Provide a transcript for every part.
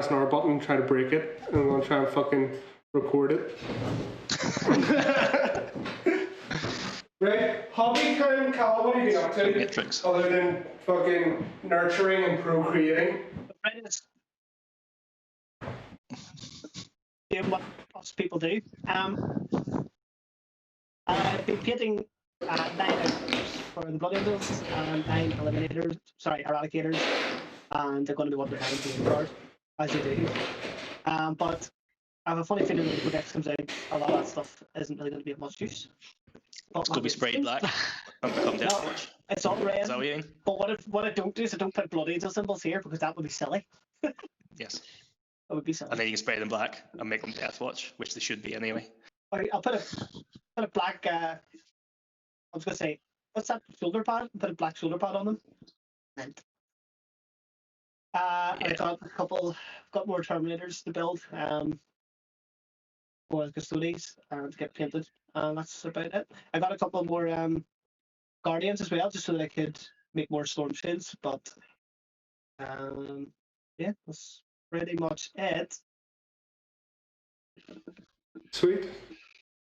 an R button and try to break it, and I'm going to try and fucking record it. Right, hobby time, Cal, what have you been up to? Matrix. Other than fucking nurturing and procreating? Doing what us people do. I've been painting 9 outposts for the Blood Angels and 9 eradicators, and they're going to be one of the painting card, as you do. But I have a funny feeling when the codex comes out, a lot of that stuff isn't really going to be of much use. It's going to be sprayed black and become Death Watch. It's all red. Is that what you mean? But what I don't do is I don't put Blood Angel symbols here because that would be silly. Yes. That would be silly. And then you can spray them black and make them Death Watch, which they should be anyway. I'll put a black. I was gonna say, what's that shoulder pad? Put a black shoulder pad on them. I got more Terminators to build. For the Custodes to get painted, and that's about it. I got a couple more Guardians as well, just so that I could make more Storm Shields. But yeah, that's pretty much it. Sweet.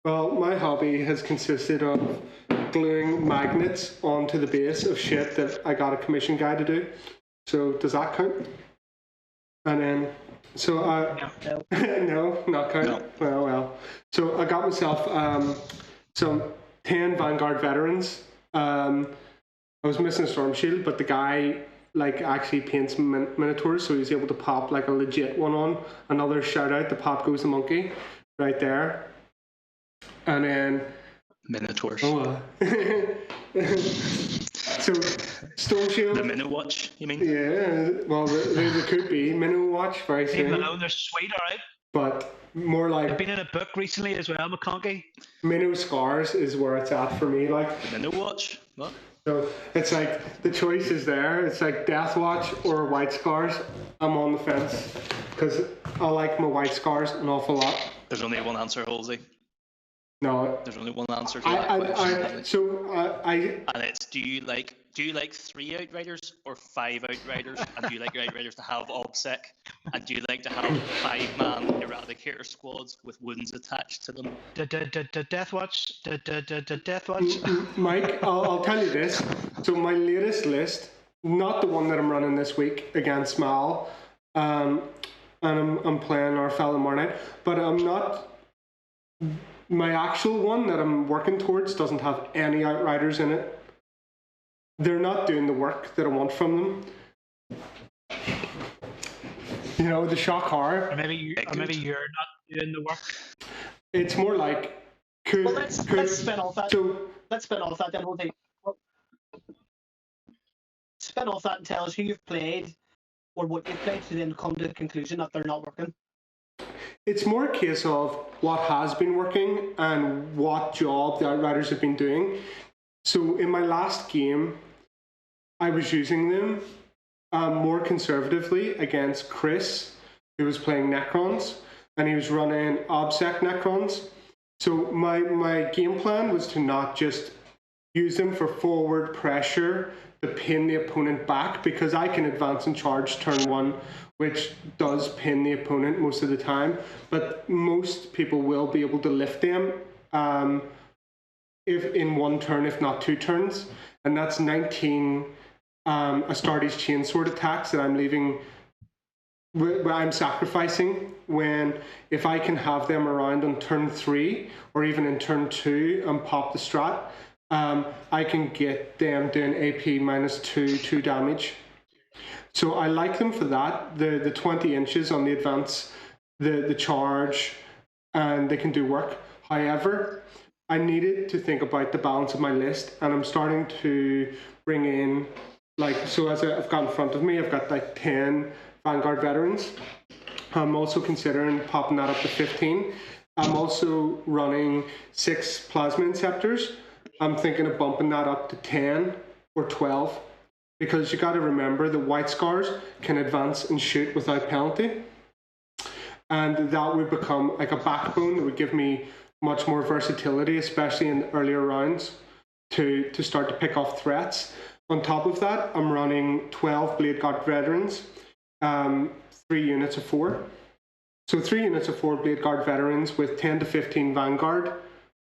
Well, my hobby has consisted of gluing magnets onto the base of shit that I got a commission guy to do. So does that count? And then, so no, not count. No. Well. So I got myself some 10 Vanguard veterans. I was missing a Storm Shield, but the guy actually paints minotaurs, so he's able to pop like a legit one on. Another shout out, the Pop Goes the Monkey, right there. And then Minotaurs. Oh, so Storm Shield. The Minnow Watch, you mean? Yeah, well, there could be Minnow Watch very soon. Leave them alone, they're sweet, alright. But more like. I've been in a book recently as well, McConkey. Minnow Scars is where it's at for me, like. The Minnow Watch? What? So it's like the choice is there. It's like Death Watch or White Scars. I'm on the fence because I like my White Scars an awful lot. There's only one answer, Halsey. No, there's only one answer to that question. And it's do you like 3 Outriders or 5 Outriders? And do you like Outriders to have OBSEC? And do you like to have 5-man Eradicator squads with wounds attached to them? Death Watch. Death Watch. Mike, I'll tell you this. So my latest list, not the one that I'm running this week against Mal, and I'm playing our fellow tomorrow night, but I'm not. My actual one that I'm working towards doesn't have any Outriders in it. They're not doing the work that I want from them. You know, the shock horror. Or maybe you're not doing the work. It's more like. Let's spin off that. Let's spin off that. Then we'll take. Spin off that and tell us who you've played or what you've played to then come to the conclusion that they're not working. It's more a case of what has been working and what job the Outriders have been doing. So in my last game, I was using them more conservatively against Chris, who was playing Necrons, and he was running OBSEC Necrons. So my game plan was to not just use them for forward pressure to pin the opponent back, because I can advance and charge turn 1, which does pin the opponent most of the time, but most people will be able to lift them if in 1 turn, if not 2 turns, and that's 19 Astartes Chainsword attacks that I'm leaving, where I'm sacrificing, when if I can have them around on turn 3 or even in turn 2 and pop the strat, I can get them doing AP -2 damage. So I like them for that. The 20 inches on the advance, the charge, and they can do work. However, I needed to think about the balance of my list, and I'm starting to bring in, so as I've got in front of me, I've got 10 Vanguard veterans. I'm also considering popping that up to 15. I'm also running 6 Plasma Inceptors. I'm thinking of bumping that up to 10 or 12. Because you got to remember the White Scars can advance and shoot without penalty, and that would become like a backbone that would give me much more versatility, especially in earlier rounds, to start to pick off threats. On top of that, I'm running 12 Blade God veterans, 3 units of 4. So 3 units of 4 Blade Guard veterans with 10 to 15 Vanguard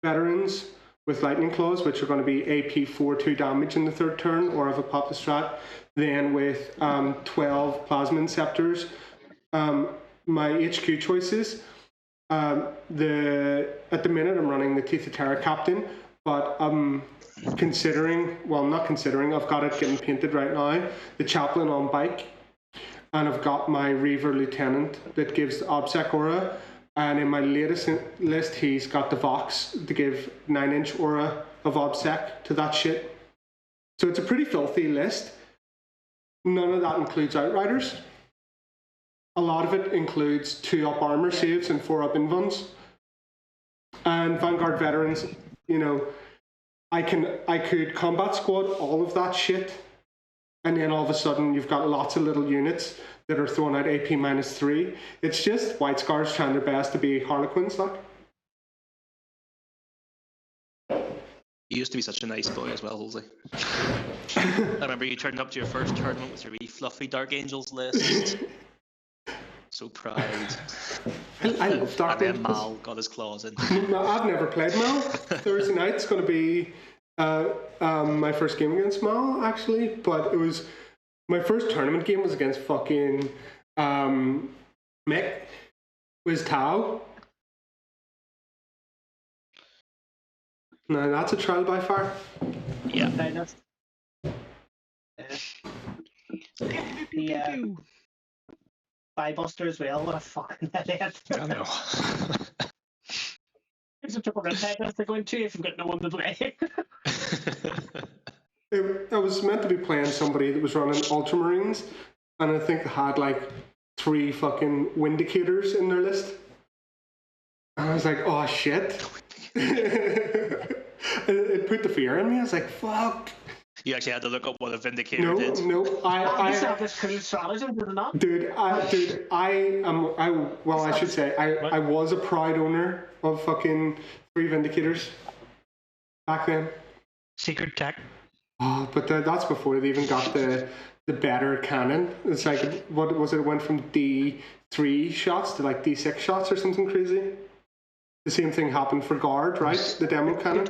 veterans with Lightning Claws, which are going to be AP 4/2 damage in the 3rd turn, or if I pop the strat, then with 12 Plasma Inceptors. My HQ choices, at the minute I'm running the Teeth of Terra Captain, but not considering, I've got it getting painted right now, the Chaplain on bike, and I've got my Reaver Lieutenant that gives the OBSEC aura, and in my latest list he's got the Vox to give 9-inch aura of OBSEC to that shit. So it's a pretty filthy list. None of that includes Outriders. A lot of it includes 2-up armor saves and 4-up invulns. And Vanguard veterans, you know, I could combat squad all of that shit, and then all of a sudden you've got lots of little units that are throwing out AP -3. It's just White Scars trying their best to be Harlequins, like. You used to be such a nice boy as well, Halsey. I remember you turned up to your first tournament with your wee fluffy Dark Angels list. So proud. I love Dark Angels. And then Mal got his claws in. No, I've never played Mal. Thursday night's going to be my first game against Mal, actually. But it was my first tournament game was against fucking Mick. Was Tao. No, that's a trial by fire. Yeah. Yeah. Buster as well. What a fucking idiot. I know. There's a triple red tag to go into if you've got no one to play. I was meant to be playing somebody that was running Ultramarines, and I think they had like 3 fucking Windicators in their list. And I was like, oh shit. It put the fear in me. I was like, fuck. You actually had to look up what a Vindicator did. No, I have this cool strategy, did it not? Dude, I should say, I was a proud owner of fucking 3 Vindicators back then. Secret tech. Oh, but that's before they even got the better cannon. It's like, what was it? It went from D3 shots to like D6 shots or something crazy. The same thing happened for Guard, right? The demo cannon. You're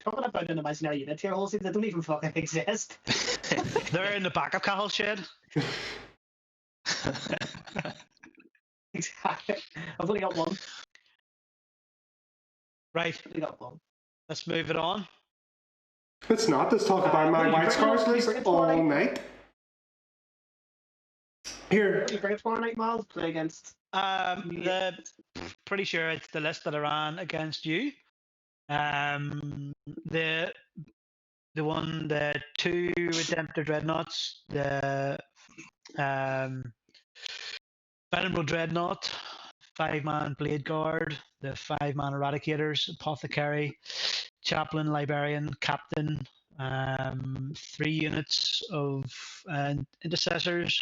talking about an imaginary unit here, Halsey. They don't even fucking exist. They're in the back of Cahill's shed. Exactly. I've only got one. Right. Only got one. Let's move it on. Let's not. Let's talk about my White Scars list all night. Here. You bring it tomorrow night, Miles? Play against. Pretty sure it's the list that I ran against you. The 2 Redemptor Dreadnoughts, the Venerable Dreadnought, 5-man Blade Guard, the 5-man Eradicators, Apothecary, Chaplain, Librarian, Captain, 3 units of Intercessors,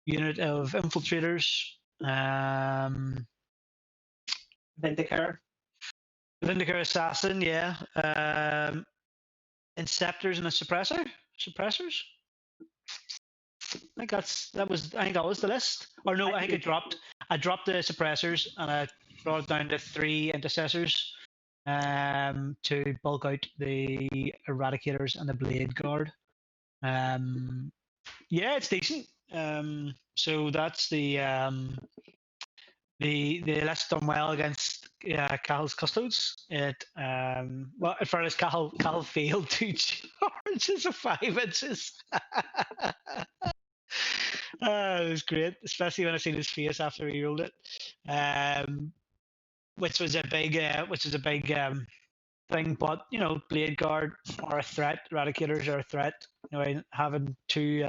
unit of Infiltrators, Vindicator. Vindicator Assassin, yeah. Inceptors and a Suppressors. I think that was the list. Or no, I think I dropped the Suppressors and I brought it down to 3 Intercessors to bulk out the Eradicators and the Blade Guard. Yeah, it's decent. So that's the list done well against Cahill's Custodes. Well, at first Cahill failed 2 charges of 5 inches. It was great, especially when I seen his face after he rolled it, which was a big thing. But you know, Blade Guard are a threat. Eradicators are a threat. You know, having 2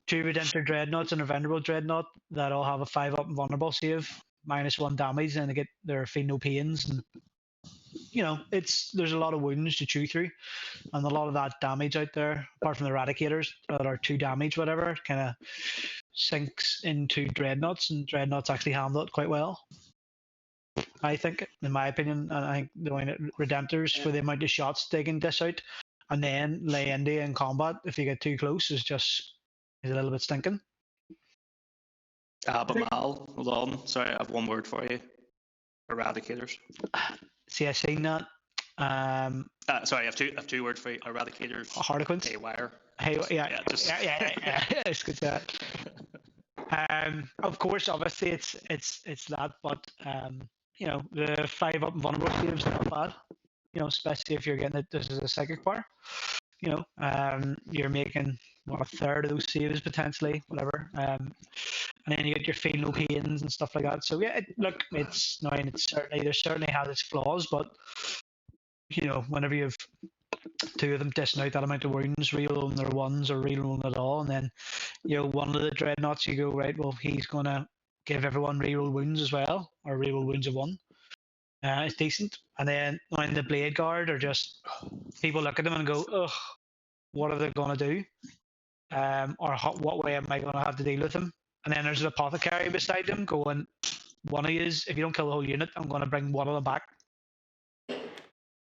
Redemptor Dreadnoughts and a Venerable Dreadnought that all have a 5-up vulnerable save, -1 damage, and they get their feel no pains, and you know, there's a lot of wounds to chew through, and a lot of that damage out there, apart from the Eradicators that are 2 damage, whatever, kind of sinks into Dreadnoughts, and Dreadnoughts actually handle it quite well. I think, in my opinion, and I think the way that Redemptors, for the amount of shots they can dish out, and then lay into in combat if you get too close, is just He's a little bit stinking. But Mal, hold on. Sorry, I have one word for you. Eradicators. See, I seen that. Sorry, I have two words for you. Eradicators. Harlequins. Haywire. Hey, yeah. It's good that. Of course, obviously, it's that, but the 5 up and vulnerable saves are not bad. Especially if you're getting it. This is a psychic power. You're making a third of those saves potentially, whatever. And then you get your feel no pains and stuff like that. So yeah, it's annoying. It certainly has its flaws, but whenever you have 2 of them dishing out that amount of wounds, real their ones or real at all, and then one of the dreadnoughts, you go right. Well, he's gonna give everyone reroll wounds as well, or reroll wounds of 1. It's decent. And then when the blade guard are just people look at them and go, ugh, what are they gonna do? What way am I gonna have to deal with them? And then there's an apothecary beside them going, one of yous, if you don't kill the whole unit, I'm gonna bring one of them back.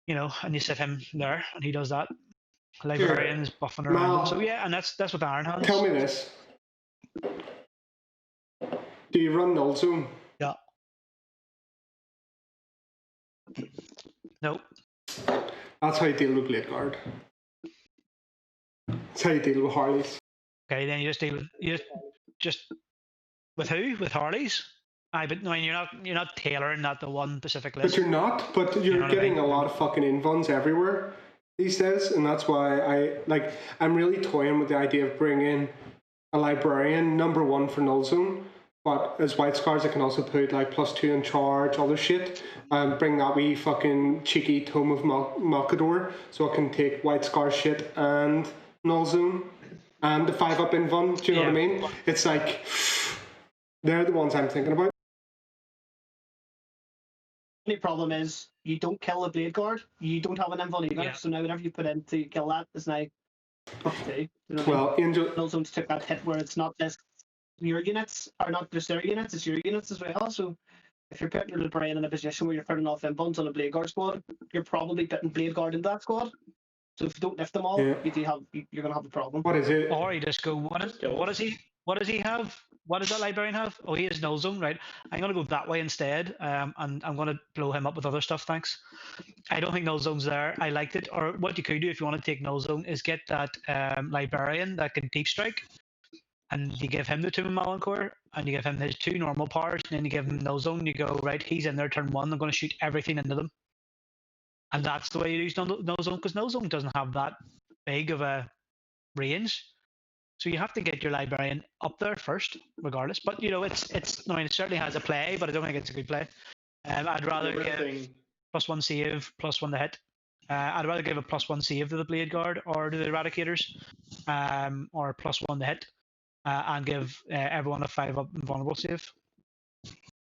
And you sit him there, and he does that. Librarians buffing around Mal, him. So yeah, and that's what Iron has. Tell me this. Do you run null zone? Yeah. Nope. That's how you deal with Blade Guard. That's how you deal with Harleys. Okay, then you just deal with just with who? With Harleys? But no, you're not tailoring that to one specific list. But you're not. But you're getting a lot of fucking invuns everywhere these days, and that's why I'm really toying with the idea of bringing a librarian number 1 for null zone. But as White Scars, I can also put +2 in charge, other shit. Bring that wee fucking cheeky Tome of Malkador, so I can take White Scar shit and null zone and the 5 up invuln. Do you know what I mean? It's like they're the ones I'm thinking about. The only problem is you don't kill the blade guard. You don't have an invuln either. Yeah. So now whatever you put in to kill that is now +2. Angel zones took that hit where it's not just your units, or not just their units, it's your units as well. So if you're putting your librarian in a position where you're putting off invulns on a blade guard squad, you're probably putting blade guard into that squad. So if you don't lift them all, you're going to have a problem. What is it? Or you just go, what does he have? What does that librarian have? Oh, he has null zone, right? I'm going to go that way instead, and I'm going to blow him up with other stuff, thanks. I don't think null zone's there. I liked it. Or what you could do if you want to take null zone is get that librarian that can deep strike, and you give him the Tomb of Malancore, and you give him his 2 normal powers, and then you give him null zone. You go, right, he's in there turn 1. I'm going to shoot everything into them. And that's the way you use null zone, because null zone doesn't have that big of a range. So you have to get your librarian up there first, regardless. But it certainly has a play, but I don't think it's a good play. I'd rather give +1 save, +1 to hit. I'd rather give a +1 save to the blade guard or to the eradicators, or +1 to hit, and give everyone a 5 up and vulnerable save.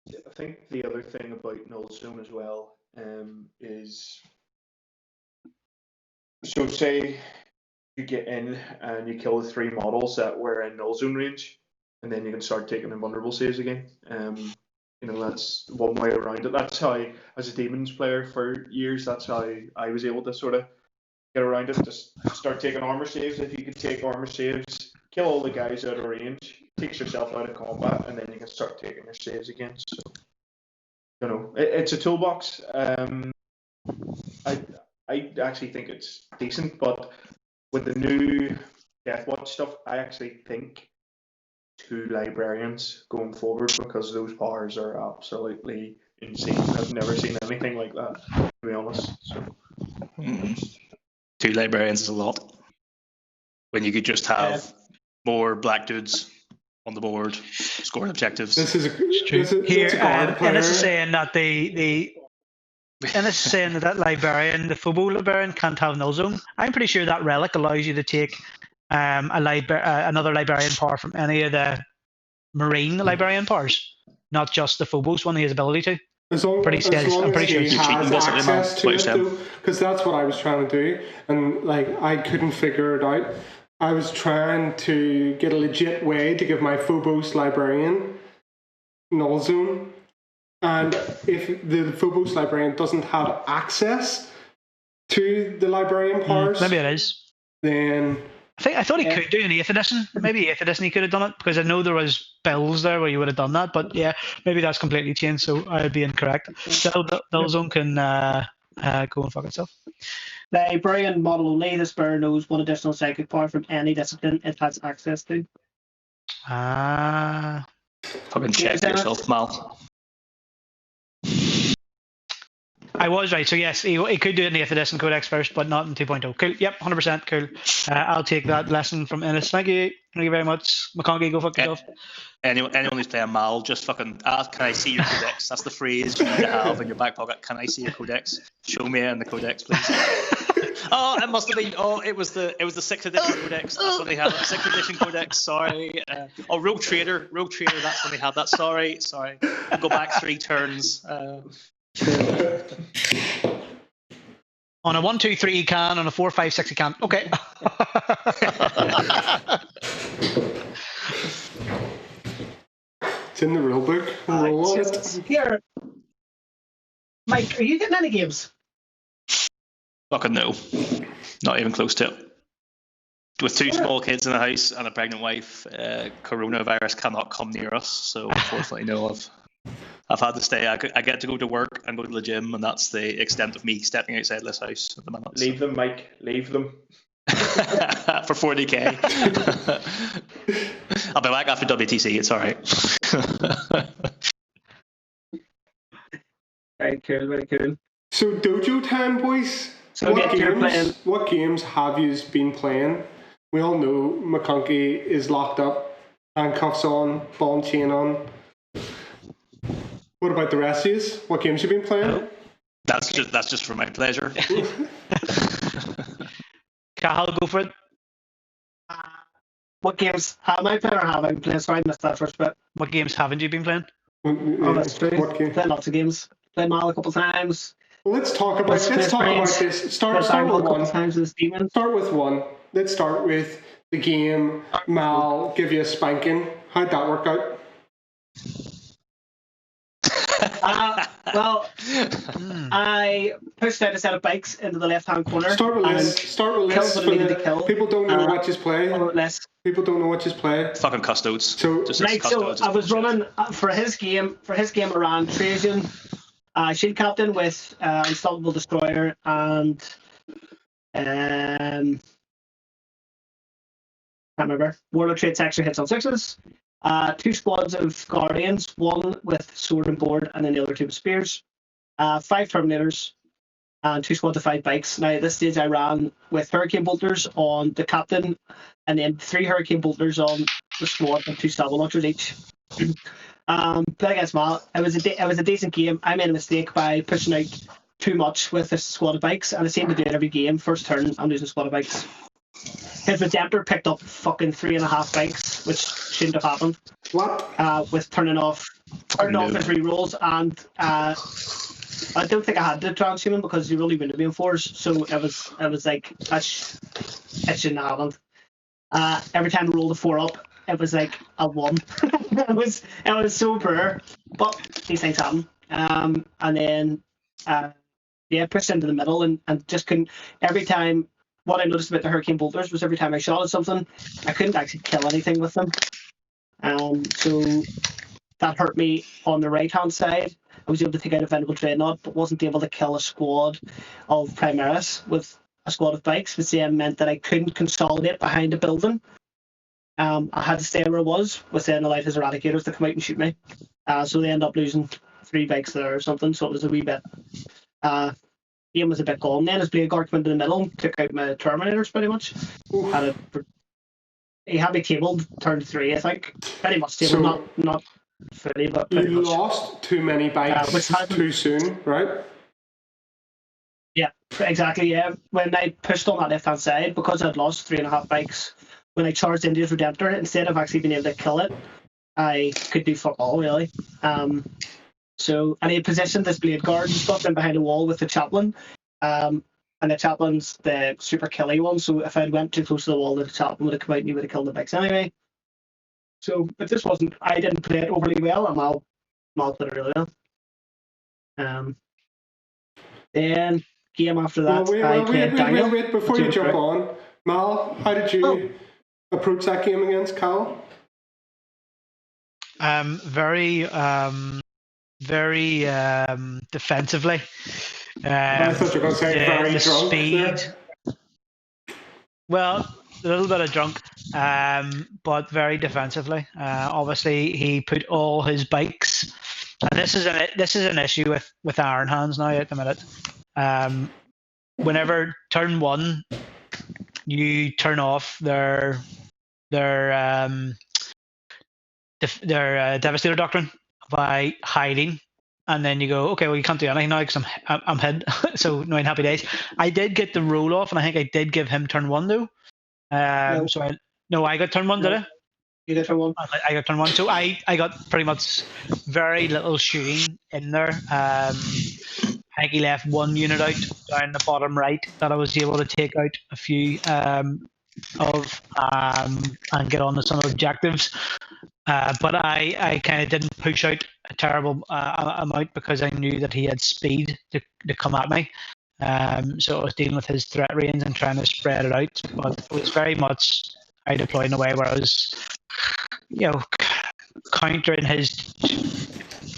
I think the other thing about null zone as well is, so say you get in and you kill the 3 models that were in null zone range, and then you can start taking invulnerable saves again. That's one way around it. That's how, as a demons player for years, that's how I was able to sort of get around it. Just start taking armor saves. If you could take armor saves, kill all the guys out of range, takes yourself out of combat, and then you can start taking your saves again. So, it's a toolbox. I actually think it's decent, but with the new Deathwatch stuff, I actually think 2 librarians going forward, because those powers are absolutely insane. I've never seen anything like that, to be honest. So 2 librarians is a lot. When you could just have more black dudes on the board scoring objectives. This is and this is saying that and this is saying that librarian, the Phobo librarian, can't have null zone. I'm pretty sure that relic allows you to take another librarian power from any of the marine librarian powers, not just the Phobos one he has ability to. I'm pretty sure he has access to it, though, because that's what I was trying to do, and I couldn't figure it out. I was trying to get a legit way to give my Phobos librarian null zone, and if the Phobos librarian doesn't have access to the librarian powers, maybe it is, then I thought he could do an 8th edition. Maybe 8th edition he could have done it, because I know there was bills there where you would have done that. But yeah, maybe that's completely changed, so I'd be incorrect. Delzone can go and fuck itself. Librarian model only. This bear knows one additional psychic power from any discipline it has access to. Fucking check yourself, Mal. I was right. So yes, he could do it in the 8th edition codex first, but not in 2.0. Cool. Yep, 100% cool. I'll take that lesson from Ennis. Thank you. Thank you very much. McConkie, go fuck yourself. Anyone who's playing Mal, just fucking ask, can I see your codex? That's the phrase you need to have in your back pocket. Can I see your codex? Show me in the codex, please. Oh, it must have been. Oh, it was the 6th edition codex. That's when they had it. 6th edition codex. Sorry. Rogue Trader. That's when they had that. Sorry. I'll go back 3 turns. On a 1, 2, 3 he can. On a 4, 5, 6 he can. Okay. It's in the rule book. Roll on it. Here, Mike, are you getting any games? Fucking no. Not even close to it. With 2 small kids in the house and a pregnant wife, coronavirus cannot come near us. So unfortunately, no. I've had to stay. I get to go to work and go to the gym, and that's the extent of me stepping outside this house at the minute. Leave them, Mike. Leave them. For 40k. I'll be back after WTC. It's all right. Very cool. Very cool. So dojo time, boys. So what games have you been playing? We all know McConkie is locked up, handcuffs on, ball and chain on. What about the rest of you? What games have you been playing? That's just for my pleasure. Cahill, go for it. What games have I played or have I been playing? Sorry, I missed that first bit. What games haven't you been playing? Oh, that's true. Played lots of games. Played Mal a couple of times. Well, let's talk about this. Start with one. Start with one. Let's start with the game. Mal give you a spanking. How'd that work out? Well, I pushed out a set of bikes into the left-hand corner. Start with lists. People don't know what you play. People don't know what you play. Fucking Custodes. So I was running for his game. For his game, I ran Trajan, Shield Captain with Unstoppable Destroyer and can't remember. Warlord Traits extra hits on 6s. 2 squads of Guardians, 1 with sword and board, and then the other 2 with spears. 5 Terminators, and 2 squads of 5 bikes. Now, at this stage, I ran with Hurricane Bolters on the captain, and then 3 Hurricane Bolters on the squad, and 2 Salvo Launchers each. But against Mal, it was a decent game. I made a mistake by pushing out too much with this squad of bikes, and I seem to do it every game. First turn, I'm losing a squad of bikes. His Redemptor picked up fucking 3.5 bikes, which shouldn't have happened. What? With turning off his rerolls, and I don't think I had the transhuman because he really wouldn't have been 4s. So it was like it shouldn't have happened. Every time I rolled a 4 up, it was like a 1. it was so poor, but these things happen. And then pushed into the middle and just couldn't. Every time. What I noticed about the Hurricane Bolters was every time I shot at something, I couldn't actually kill anything with them. So that hurt me on the right-hand side. I was able to take out a Venerable Dreadnought, but wasn't able to kill a squad of Primaris with a squad of bikes, which then meant that I couldn't consolidate behind a building. I had to stay where I was, which then allowed his Eradicators to come out and shoot me. So they ended up losing 3 bikes there or something, so it was a wee bit... game was a bit gone. Then his Blade Guard came into the middle and took out my Terminators pretty much. He had me tabled turn 3, I think. Pretty much tabled, not fully, but pretty much. You lost too many bikes too soon, right? Yeah, exactly, yeah. When I pushed on that left-hand side, because I'd lost 3.5 bikes, when I charged into his Redemptor, instead of actually being able to kill it, I could do fuck all, really. So, and he had positioned this Blade Guard and stuff in behind a wall with the Chaplain. And the Chaplain's the super killy one, so if I went too close to the wall, the Chaplain would have come out and he would have killed the bikes anyway. So, but this wasn't, I didn't play it overly well, and Mal played it really well. Then, game after that, I played Daniel. Wait, before you jump on, Mal, how did you approach that game against Cal? Very defensively. I thought you were going to say very drunk speed. there. Well, a little bit of drunk, but very defensively. Obviously, he put all his bikes, and this is an issue with Iron Hands now at the minute. Whenever turn 1, you turn off their Devastator Doctrine by hiding, and then you go, okay, well, you can't do anything now because I'm hid. So no, in happy days. I did get the roll off, and I think I did give him turn 1 though. No. So I got turn 1, No. did I? You got turn 1. I got turn 1, so I got pretty much very little shooting in there. I think he left 1 unit out down the bottom right that I was able to take out a few of and get on to some objectives. But I kind of didn't push out a terrible amount because I knew that he had speed to come at me. So I was dealing with his threat range and trying to spread it out. But it was very much I deployed in a way where I was, countering his.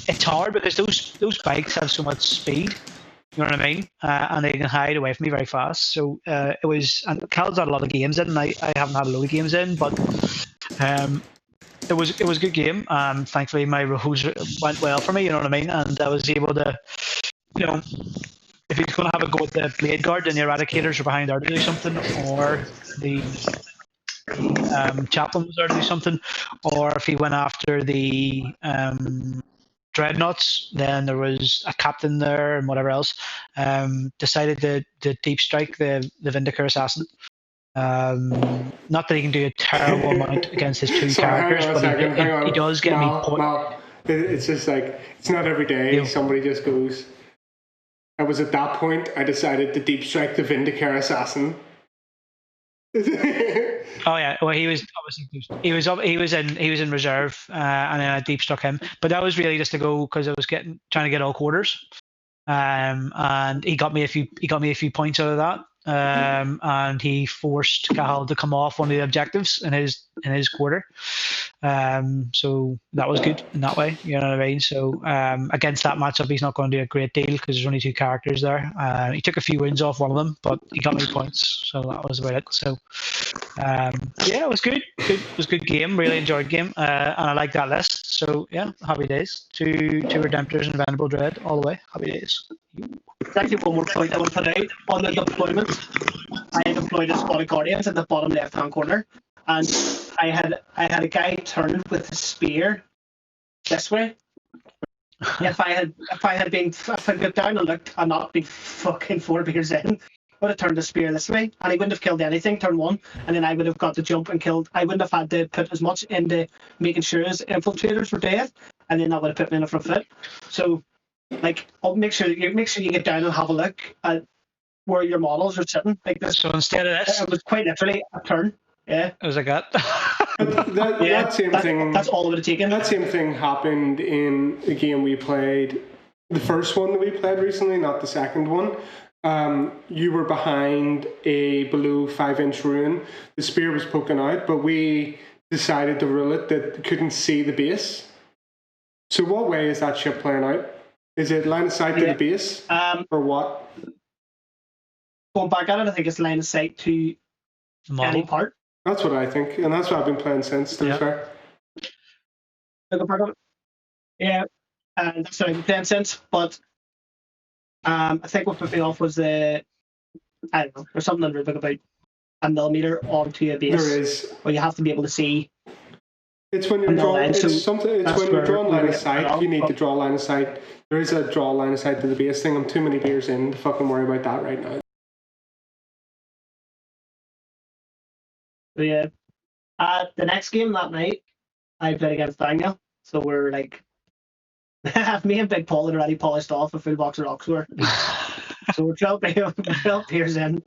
It's hard because those bikes have so much speed. You know what I mean? And they can hide away from me very fast. So it was. And Cal's had a lot of games in, and I haven't had a lot of games in, but. It was a good game. Thankfully, my rolls went well for me. You know what I mean, and I was able to, if he's going to have a go at the Blade Guard, then the Eradicators are behind there to do something, or the Chaplain was there to do something, or if he went after the Dreadnoughts, then there was a captain there and whatever else. Decided to deep strike the Vindicator Assassin. Not that he can do a terrible amount against his 2 characters, but he does get me. It's just like, it's not every day somebody just goes. I was at that point, I decided to deep strike the Vindicator Assassin. Oh yeah, well he was in reserve, and then I deep struck him. But that was really just to go because I was trying to get all quarters, and he got me a few points out of that. And he forced Cahill to come off one of the objectives in his quarter. So that was good in that way, you know what I mean? So against that matchup, he's not going to do a great deal because there's only 2 characters there. He took a few wins off one of them, but he got me points, so that was about it. So it was good. It was a good game. Really enjoyed the game, and I like that list. So yeah, happy days. Two Redemptors and Venerable Dread all the way. Happy days. There's actually one more point I want to put out on the deployment. I deployed a squad of Guardians at the bottom left-hand corner, and I had a guy turn with a spear this way. If I got down and looked and not been fucking 4 beers in, I would have turned the spear this way, and he wouldn't have killed anything turn 1, and then I would have got the jump and killed. I wouldn't have had to put as much into making sure his infiltrators were dead, and then that would have put me in a front foot. So. I'll make sure you get down and have a look at where your models are sitting. Like this. So instead of this, it was quite literally a turn. Yeah. It was like that. that same thing. That's all it would have taken. That same thing happened in a game we played, the first one that we played recently, not the second one. You were behind a below 5-inch ruin. The spear was poking out, but we decided to rule it that couldn't see the base. So what way is that ship playing out? Is it line of sight to the base, or what? Going back at it, I think it's line of sight to any part. That's what I think, and that's what I've been playing since, to be fair. Yeah, and that's what I've been playing since, but I think what put me off was I don't know, there's something in Rubik about a millimeter onto a base. There is. Where you have to be able to see. It's when you're drawing. When you're drawing line of sight. You need to draw line of sight. There is a draw line of sight to the base thing. I'm too many beers in to fucking worry about that right now. So yeah, the next game that night, I played against Daniel. So we're like, me and Big Paul had already polished off a full box of Roxor. So we're 12 beers in.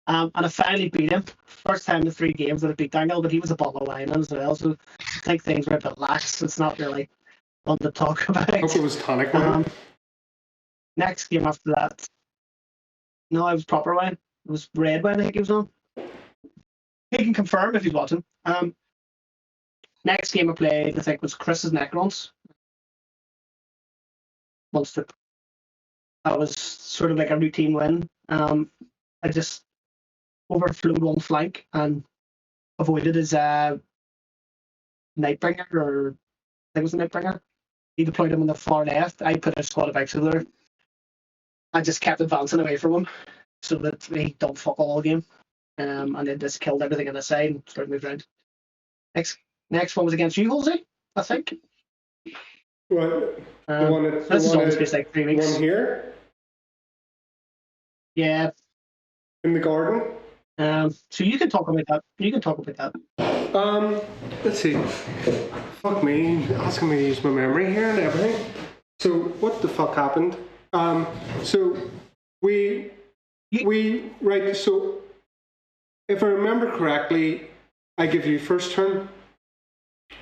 And I finally beat him. First time in 3 games that I beat Daniel, but he was a bottle of wine as well. So I think things were a bit lax. It's not really fun to talk about. I hope it was tonic wine. Next game after that, no, it was proper wine. It was red wine I think he was on. he can confirm if he's watching. Next game I played, I think, was Chris's Necrons. Monster. That was sort of like a routine win. I just overflowed one flank and avoided his Nightbringer, or I think it was a Nightbringer. He deployed him on the far left. I put a squad of bikes over there. I just kept advancing away from him so that he don't fuck all game. And then just killed everything on the side and started moving around. Next one was against you, Jose, I think. What? The one at, this the is one on at, space like 3 weeks. One here? Yeah. In the garden? So you can talk about that. Let's see. Fuck me, asking me to use my memory here and everything. So what the fuck happened? So right. So if I remember correctly, I give you first turn.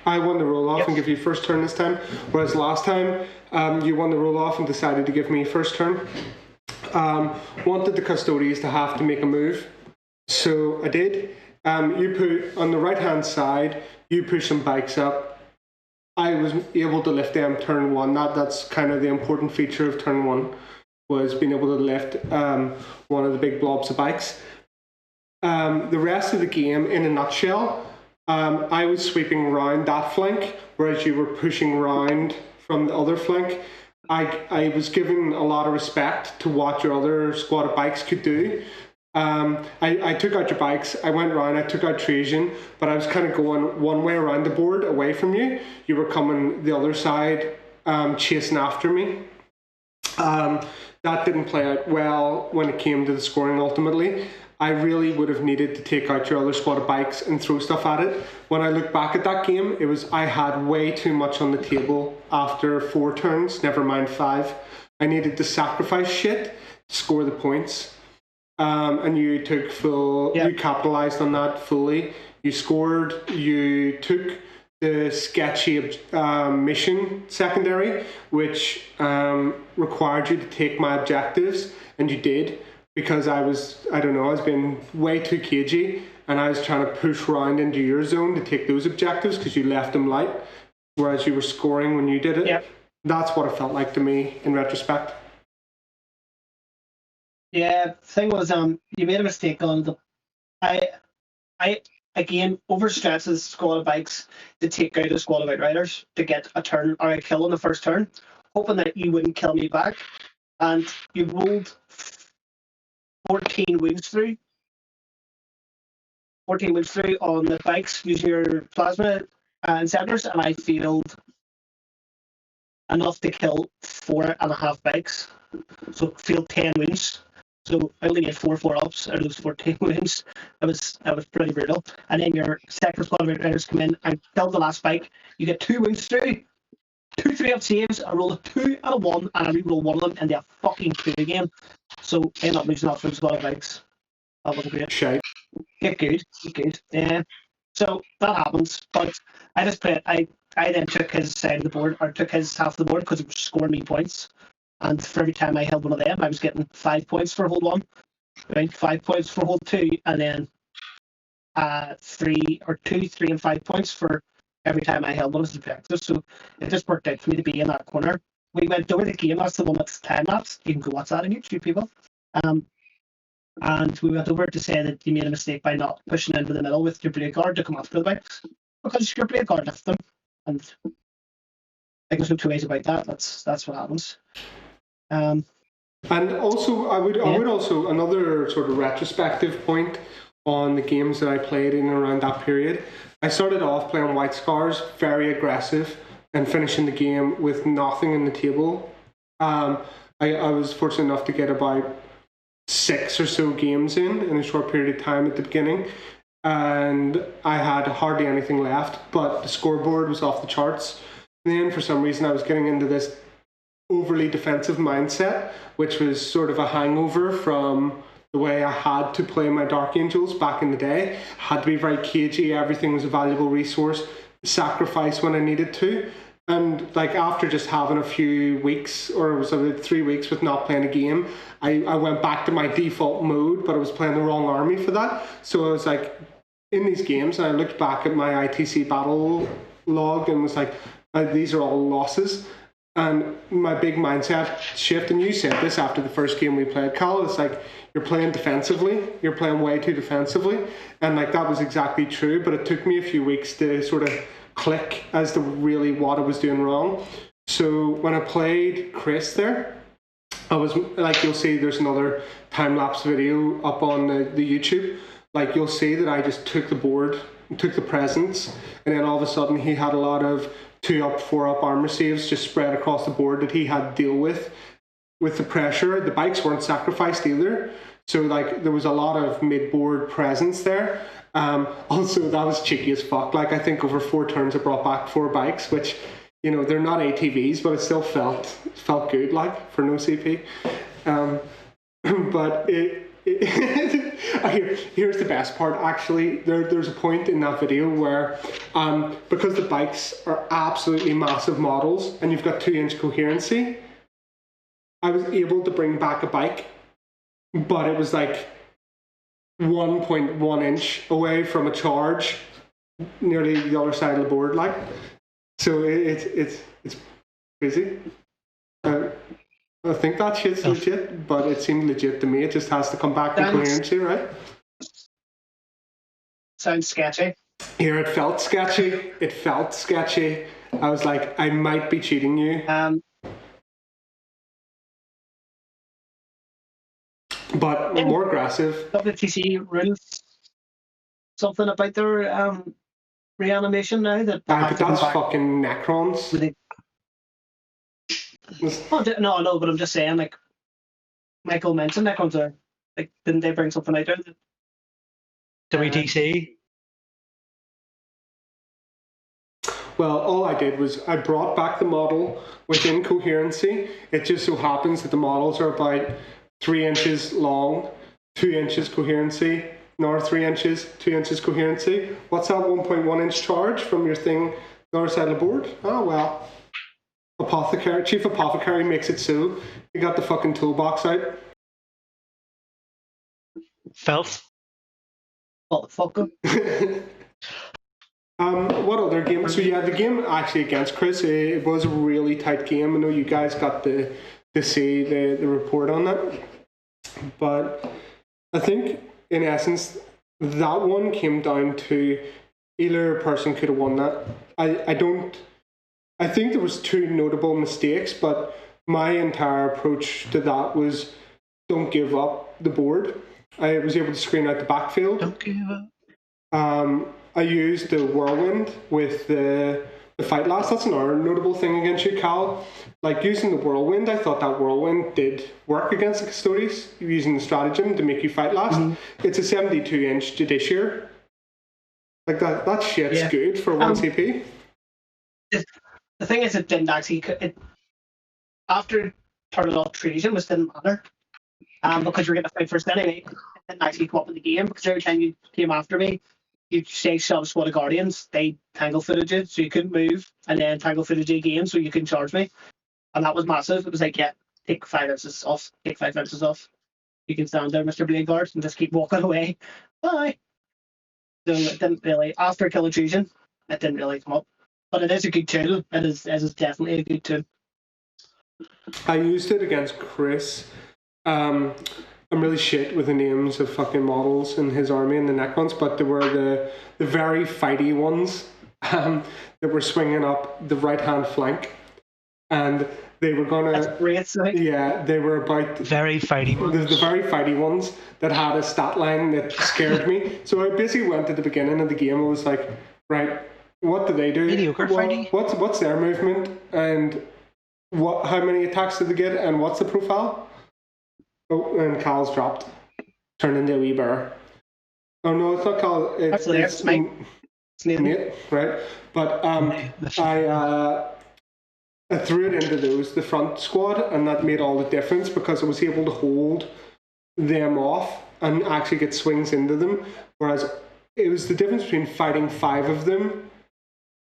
I won the roll off and give you first turn this time, whereas last time you won the roll off and decided to give me first turn. Wanted the Custodes to have to make a move, so I did. You put on the right hand side, you push some bikes up. I was able to lift them turn one. That's kind of the important feature of turn one, was being able to lift one of the big blobs of bikes. The rest of the game, in a nutshell, I was sweeping round that flank, whereas you were pushing round from the other flank. I was given a lot of respect to what your other squad of bikes could do. I took out your bikes, I went round, I took out Trajan, but I was kind of going one way around the board away from you. You were coming the other side, chasing after me. That didn't play out well when it came to the scoring ultimately. I really would have needed to take out your other squad of bikes and throw stuff at it. When I look back at that game, I had way too much on the table after 4 turns, never mind 5. I needed to sacrifice shit to score the points. And you took you capitalized on that fully. You scored, you took the sketchy mission secondary, which required you to take my objectives, and you did. Because I was being way too cagey, and I was trying to push round into your zone to take those objectives because you left them light, whereas you were scoring when you did it. Yep. That's what it felt like to me in retrospect. Yeah, thing was, you made a mistake on the. I again overstretched the squad of bikes to take out a squad of outriders to get a turn or a kill on the first turn, hoping that you wouldn't kill me back, and you rolled 14 wounds through. 14 wounds through on the bikes using your plasma inceptors, and I failed enough to kill 4.5 bikes. So failed 10 wounds. So I only made 4 4-ups out of those 14 wounds. That was pretty brutal. And then your second squad of outriders come in and kill the last bike. You get 2 wounds through, 2 3-up saves. I roll a 2 and a 1, and I re-roll one of them in the fucking 2 again. So I ended up losing that for a squad of bikes. That wasn't great. Shite. Get good. Yeah. So that happens. But I just played. I then took his side of the board, or took his half of the board, because it was scoring me points. And for every time I held one of them, I was getting 5 points for hold 1, right? 5 points for hold 2, and then 3, 3 and 5 points for every time I held one of his objectives. So it just worked out for me to be in that corner. We went over the game. That's the one that's time lapse. You can go watch that on YouTube, people. And we went over to say that you made a mistake by not pushing into the middle with your blade guard to come after the bikes, because your blade guard left them, and I think there's no 2 ways about that. That's what happens. And also, I would also, another sort of retrospective point on the games that I played in and around that period. I started off playing White Scars, very aggressive, and finishing the game with nothing in the table. I was fortunate enough to get about 6 or so games in a short period of time at the beginning, and I had hardly anything left, but the scoreboard was off the charts. And then for some reason I was getting into this overly defensive mindset, which was sort of a hangover from the way I had to play my Dark Angels back in the day. I had to be very cagey, everything was a valuable resource, sacrifice when I needed to. And like after just having a few weeks, or it was about 3 weeks with not playing a game, I went back to my default mode, but I was playing the wrong army for that. So I was like, in these games, and I looked back at my ITC battle log and was like, these are all losses. And my big mindset shift, and you said this after the first game we played, Cal, it's like, you're playing defensively, you're playing way too defensively. And like, that was exactly true, but it took me a few weeks to sort of click as to really what I was doing wrong. So when I played Chris there, I was like, you'll see there's another time-lapse video up on the YouTube. Like, you'll see that I just took the board, took the presence, and then all of a sudden he had a lot of 2-up, 4-up armor saves just spread across the board that he had to deal with the pressure. The bikes weren't sacrificed either. So like, there was a lot of mid-board presence there. Also, that was cheeky as fuck. Like, I think over 4 turns I brought back 4 bikes, which, you know, they're not ATVs, but it still felt good, like, for no CP. But here's the best part, actually. There's a point in that video where, because the bikes are absolutely massive models and you've got 2-inch coherency, I was able to bring back a bike, but it was like 1.1 inch away from a charge, nearly the other side of the board, like. So it's crazy. I think that shit's legit, but it seemed legit to me. It just has to come back to coherency, right? Sounds sketchy. Here, it felt sketchy. It felt sketchy. I was like, I might be cheating you. But more aggressive. WTC rules something about their reanimation now. But that's fucking Necrons. No, but I'm just saying, like, Michael mentioned Necrons are, like, didn't they bring something out there? WTC? Well, all I did was I brought back the model within coherency. It just so happens that the models are about 3 inches long, 2 inches coherency, another 3 inches, 2 inches coherency. What's that 1.1 inch charge from your thing, the other side of the board? Oh, well. Chief Apothecary makes it so. You got the fucking toolbox out. Filth. What the fuck? What other game? So yeah, the game actually against Chris, it was a really tight game. I know you guys got to see the report on that. But I think, in essence, that one came down to either person could have won that. I think there was 2 notable mistakes, but my entire approach to that was don't give up the board. I was able to screen out the backfield. Don't give up. I used the whirlwind with the fight last. That's another notable thing against you, Cal. Like, using the whirlwind, I thought that whirlwind did work against the Custodes, using the stratagem to make you fight last. Mm-hmm. It's a 72-inch Judiciary. Like, that shit's good for 1 CP. The thing is, it didn't actually. After turning off treason, which didn't matter, because you were getting a fight first anyway. It didn't actually come up in the game, because every time you came after me, you'd say shove squad of guardians. They tangle footed you, so you couldn't move, and then tangle footed you again, so you couldn't charge me, and that was massive. It was like, yeah, take 5 inches off. Take 5 inches off. You can stand there, Mr. Bladeguard, and just keep walking away. Bye. So it didn't really. After Kill Intrusion, it didn't really come up. But it is a good tool. It is definitely a good tool. I used it against Chris. I'm really shit with the names of fucking models in his army and the Necrons, but there were the very fighty ones that were swinging up the right-hand flank. And they were going to... That's great, so yeah, they were about... Very fighty ones. The very fighty ones that had a stat line that scared me. So I basically went at the beginning of the game and was like, right... What do they do? Mediocre fighting. What's their movement, and how many attacks do they get, and what's the profile? Oh, and Cal's dropped. Turned into a wee bear. Oh no, it's not Cal. It's Nate, right? But I threw it into the front squad, and that made all the difference because I was able to hold them off and actually get swings into them. Whereas it was the difference between fighting 5 of them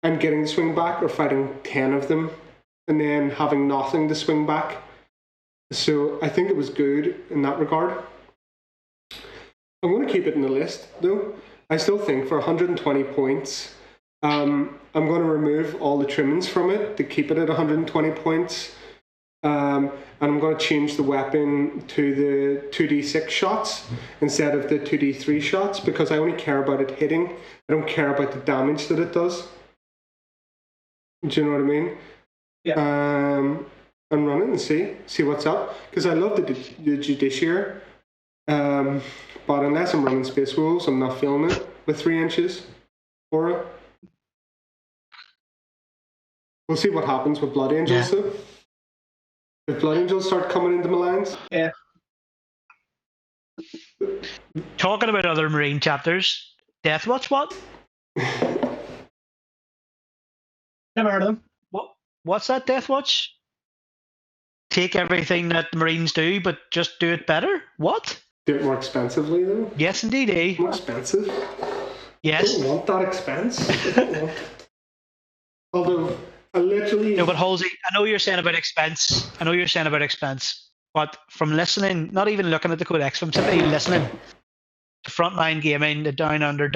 and getting the swing back, or fighting 10 of them and then having nothing to swing back. So I think it was good in that regard. I'm going to keep it in the list, though. I still think for 120 points, I'm going to remove all the trimmings from it to keep it at 120 points. And I'm going to change the weapon to the 2d6 shots instead of the 2d3 shots because I only care about it hitting. I don't care about the damage that it does. Do you know what I mean? Yeah. And run it and see what's up. Because I love the Judiciary. But unless I'm running Space Wolves, I'm not feeling it with 3 inches aura. We'll see what happens with Blood Angels though. If Blood Angels start coming into my lines. Yeah. Talking about other Marine chapters, Deathwatch, what? Never heard of them. What's that, Deathwatch? Take everything that the Marines do, but just do it better? What? Do it more expensively though? Yes, indeed, eh? More expensive? Yes. I don't want that expense. I don't want it. Although, I literally... No, but Halsey, I know you're saying about expense, but from listening, not even looking at the codex, from simply listening to Frontline Gaming, the Down Under,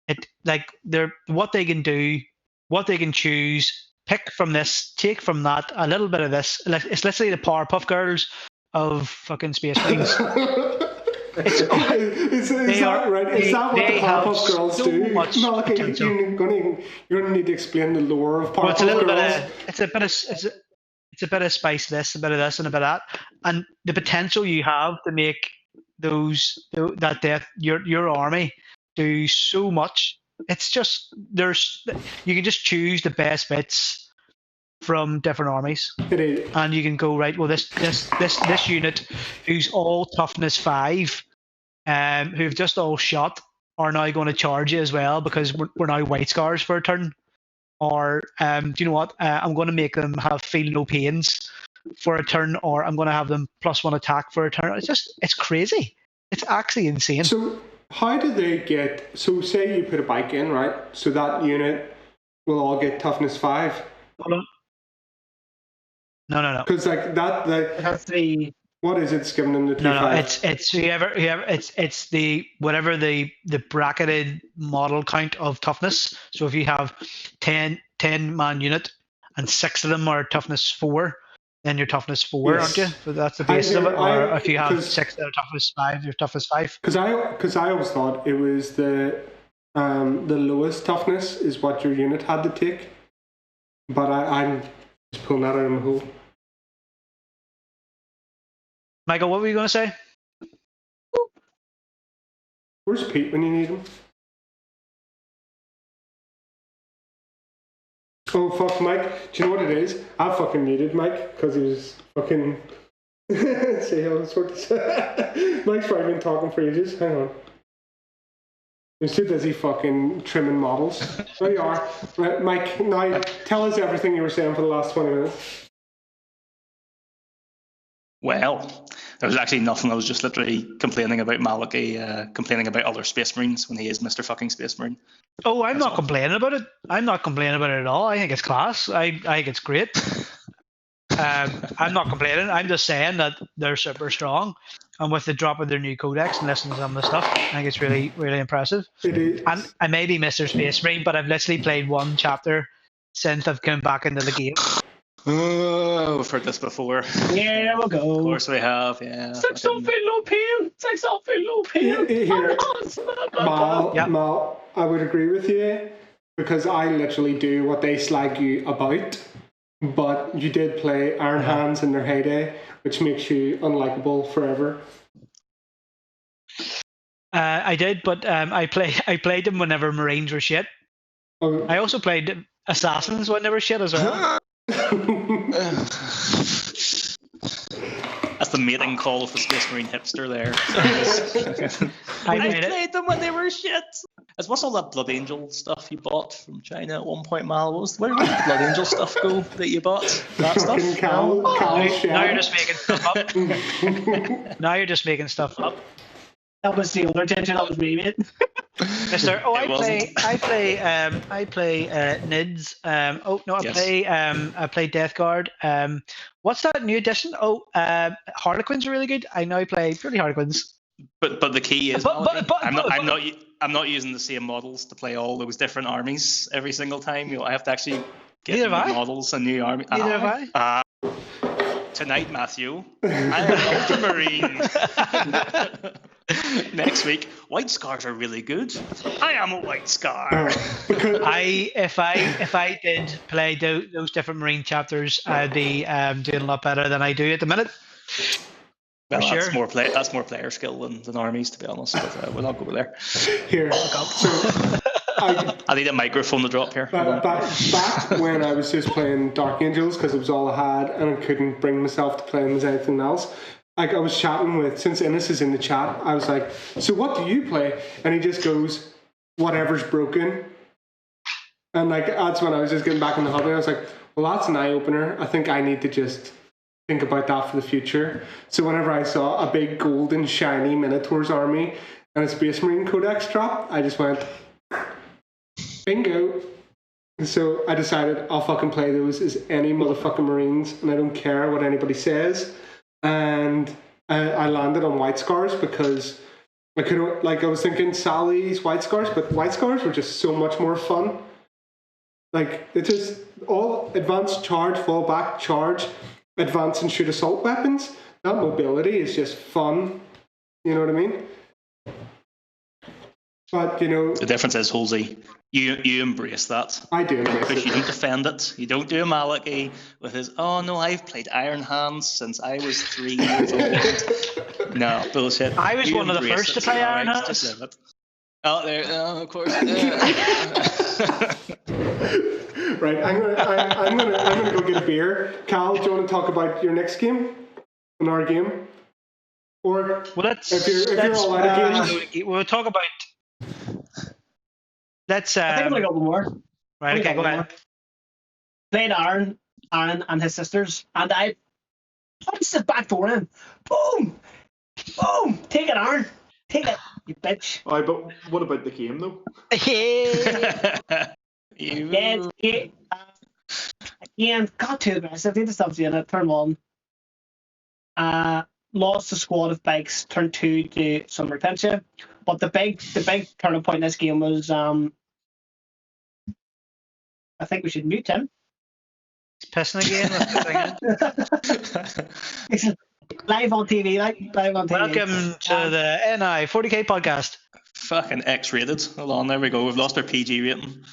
it like they're what they can do, what they can choose, pick from this, take from that, a little bit of this. It's literally the Powerpuff Girls of fucking Space Marines. Is that right? Is that what the Powerpuff Girls do? You're gonna need to explain the lore of Powerpuff Girls. It's a bit of spice this, a bit of this, and a bit of that, and the potential you have to make your army do so much. It's just you can just choose the best bits from different armies. It is. And you can go, right, well, this unit who's all toughness 5, who've just all shot, are now going to charge you as well because we're now white scars for a turn. Or do you know what? I'm going to make them have feel no pains for a turn, or I'm going to have them +1 attack for a turn. It's crazy. It's actually insane. So how do they get? So say you put a bike in, right? So that unit will all get toughness 5. Hold on. No. Because like that, That's the. What is it? It's giving them the 2/5. No. It's whoever. It's the whatever the bracketed model count of toughness. So if you have 10 man unit and 6 of them are toughness 4, then you're toughness 4, yes. Aren't you? So that's the basis of it. Or if you have 6 that are toughness 5, you're toughness 5. Because I always thought it was the lowest toughness is what your unit had to take, but I'm just pulling that out of my hole. Michael, what were you going to say? Where's Pete when you need him? Oh fuck, Mike! Do you know what it is? I fucking muted Mike because he was fucking. See how this works. Mike's probably been talking for ages. Hang on. He's too busy fucking trimming models. There you are. Right, Mike, now tell us everything you were saying for the last 20 minutes. Well, there was actually nothing. I was just literally complaining about Malachi, complaining about other Space Marines when he is Mr. fucking Space Marine. Oh, I'm not complaining about it. I'm not complaining about it at all. I think it's class. I think it's great. I'm not complaining. I'm just saying that they're super strong. And with the drop of their new codex and listening to some of the stuff, I think it's really, really impressive. It is. And I may be Mr. Space Marine, but I've literally played 1 chapter since I've come back into the game. Oh, we've heard this before. Yeah, we'll go. Of course we have, yeah. Sex off in low pain. Sex off in low pain. Here, Mal, I would agree with you because I literally do what they slag you about. But you did play Iron Hands in their heyday, which makes you unlikable forever. I did, but I played them whenever Marines were shit. Oh. I also played Assassins when they were shit as well. That's the mating call of the Space Marine hipster there. I played them when they were shit. What's all that Blood Angel stuff you bought from China at one point, Mal? Where did the Blood Angel stuff go that you bought? That stuff? Now you're just making stuff up. Now you're just making stuff up. That was the other attention. That was me, mate. Mister, I play NIDS. I play Death Guard. What's that new edition? Harlequins are really good. I now play purely Harlequins. But the key is, I'm not using the same models to play all those different armies every single time. I have to actually get new models and new army. Neither have I. Tonight, Matthew, I am an Ultramarine. Next week, White Scars are really good. I am a White Scar. If I did play those different Marine chapters, I'd be doing a lot better than I do at the minute. Well, that's more player skill than armies, to be honest. But we'll not go there. Here, so I need a microphone to drop here. Back when I was just playing Dark Angels because it was all I had, and I couldn't bring myself to play them as anything else. Like I was chatting with, since Innes is in the chat, I was like, "So what do you play?" And he just goes, "Whatever's broken." And like that's when I was just getting back in the hobby. I was like, "Well, that's an eye opener. I think I need to just think about that for the future." So whenever I saw a big golden shiny Minotaur's army and a Space Marine Codex drop, I just went, bingo. So I decided I'll fucking play those as any motherfucking Marines, and I don't care what anybody says. And I landed on White Scars because I could, like, I was thinking Sally's White Scars, but White Scars were just so much more fun. Like, it's just all advanced charge, fall back, charge, advance and shoot assault weapons. That mobility is just fun. You know what I mean? But, you know... The difference is, Halsey, you embrace that. I do embrace it. You don't defend it. You don't do a Malachi with his, "Oh, no, I've played Iron Hands since I was 3 years old." No, bullshit. I was one of the first to play Iron Hands. Just live it. Oh, there, of course. Right, I'm gonna go get a beer. Cal, do you want to talk about your next game? An our game? Or if you're all out of games? We'll talk about... I think I'm gonna go one more. Right, okay, go ahead. Played Aaron and his sisters, and I punched his back door in. Boom! Boom! Take it, Aaron. Take it, you bitch. Aye, but what about the game though? Again, got too aggressive. Did the stuff in it. Turn 1. Lost a squad of bikes. Turn 2 to some retention. But the big turning point in this game was I think we should mute him. He's pissing again. Live on TV, live on TV. Welcome to the NI 40K podcast. Fucking X-rated. Hold on, there we go. We've lost our PG rating.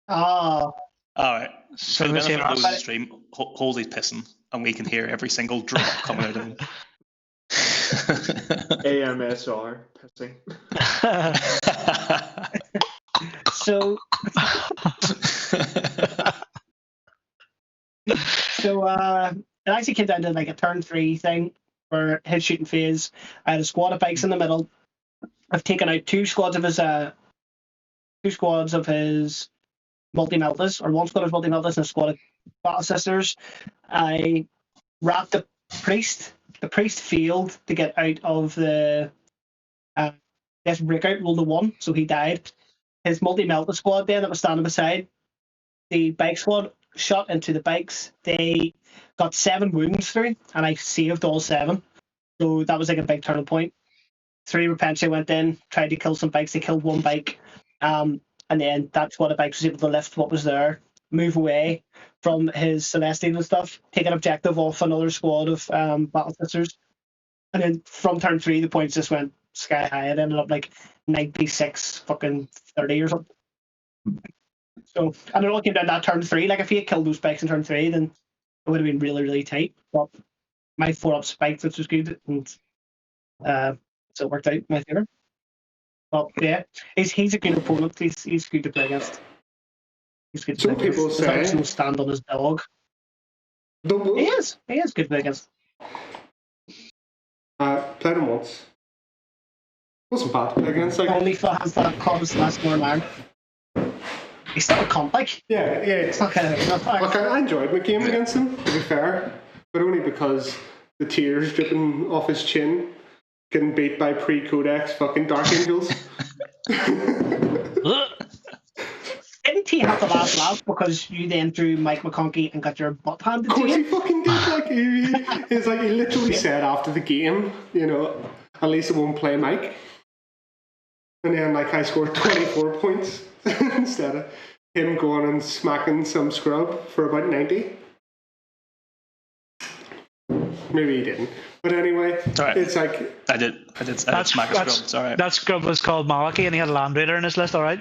Oh. Alright. So the benefit of those in the stream, Halsey's pissing, and we can hear every single drop coming out of him. AMSR pissing. So it actually came down to like a turn 3 thing for his shooting phase. I had a squad of bikes in the middle. I've taken out two squads of his multi-meltas, or one squad of multi-meltas and a squad of battle sisters. I wrapped the priest. The priest failed to get out of the death breakout, rolled a 1, so he died. His multi-melta squad then that was standing beside the bike squad shot into the bikes. They got 7 wounds through, and I saved all 7. So that was like a big turning point. 3 Repentia went in, tried to kill some bikes. They killed 1 bike. And then that squad of bikes was able to lift what was there, move away from his Celestine and stuff, take an objective off another squad of Battle Sisters. And then from turn 3, the points just went sky high. It ended up like 96 fucking 30 or something. So, and it all came down to that turn 3. Like, if he had killed those bikes in turn 3, then it would have been really, really tight. But my 4-up spiked, which was good. And so it worked out in my favour. But yeah, he's a good opponent. He's good to play against. He's good to Some play people against. say There's no stand on his dog. He is good to play against. Played him once. Wasn't bad to play against. Like, only for has that cause last more man. He's still a comp, like. Yeah. It's not kind of. Look, I enjoyed my game against him, to be fair, but only because the tears dripping off his chin, getting beat by pre-Codex fucking Dark Angels. Didn't he you had the last laugh because you then drew Mike McConkey and got your butt handed Of to course he you. fucking did. Like he's like he literally said after the game, you know, at least it won't play Mike. And then like I scored 24 points instead of him going and smacking some scrub for about 90. Maybe he didn't. But anyway, it's like I did smack a scrub. It's alright. That scrub was called Malachy, and he had a Land Raider in his list. All right.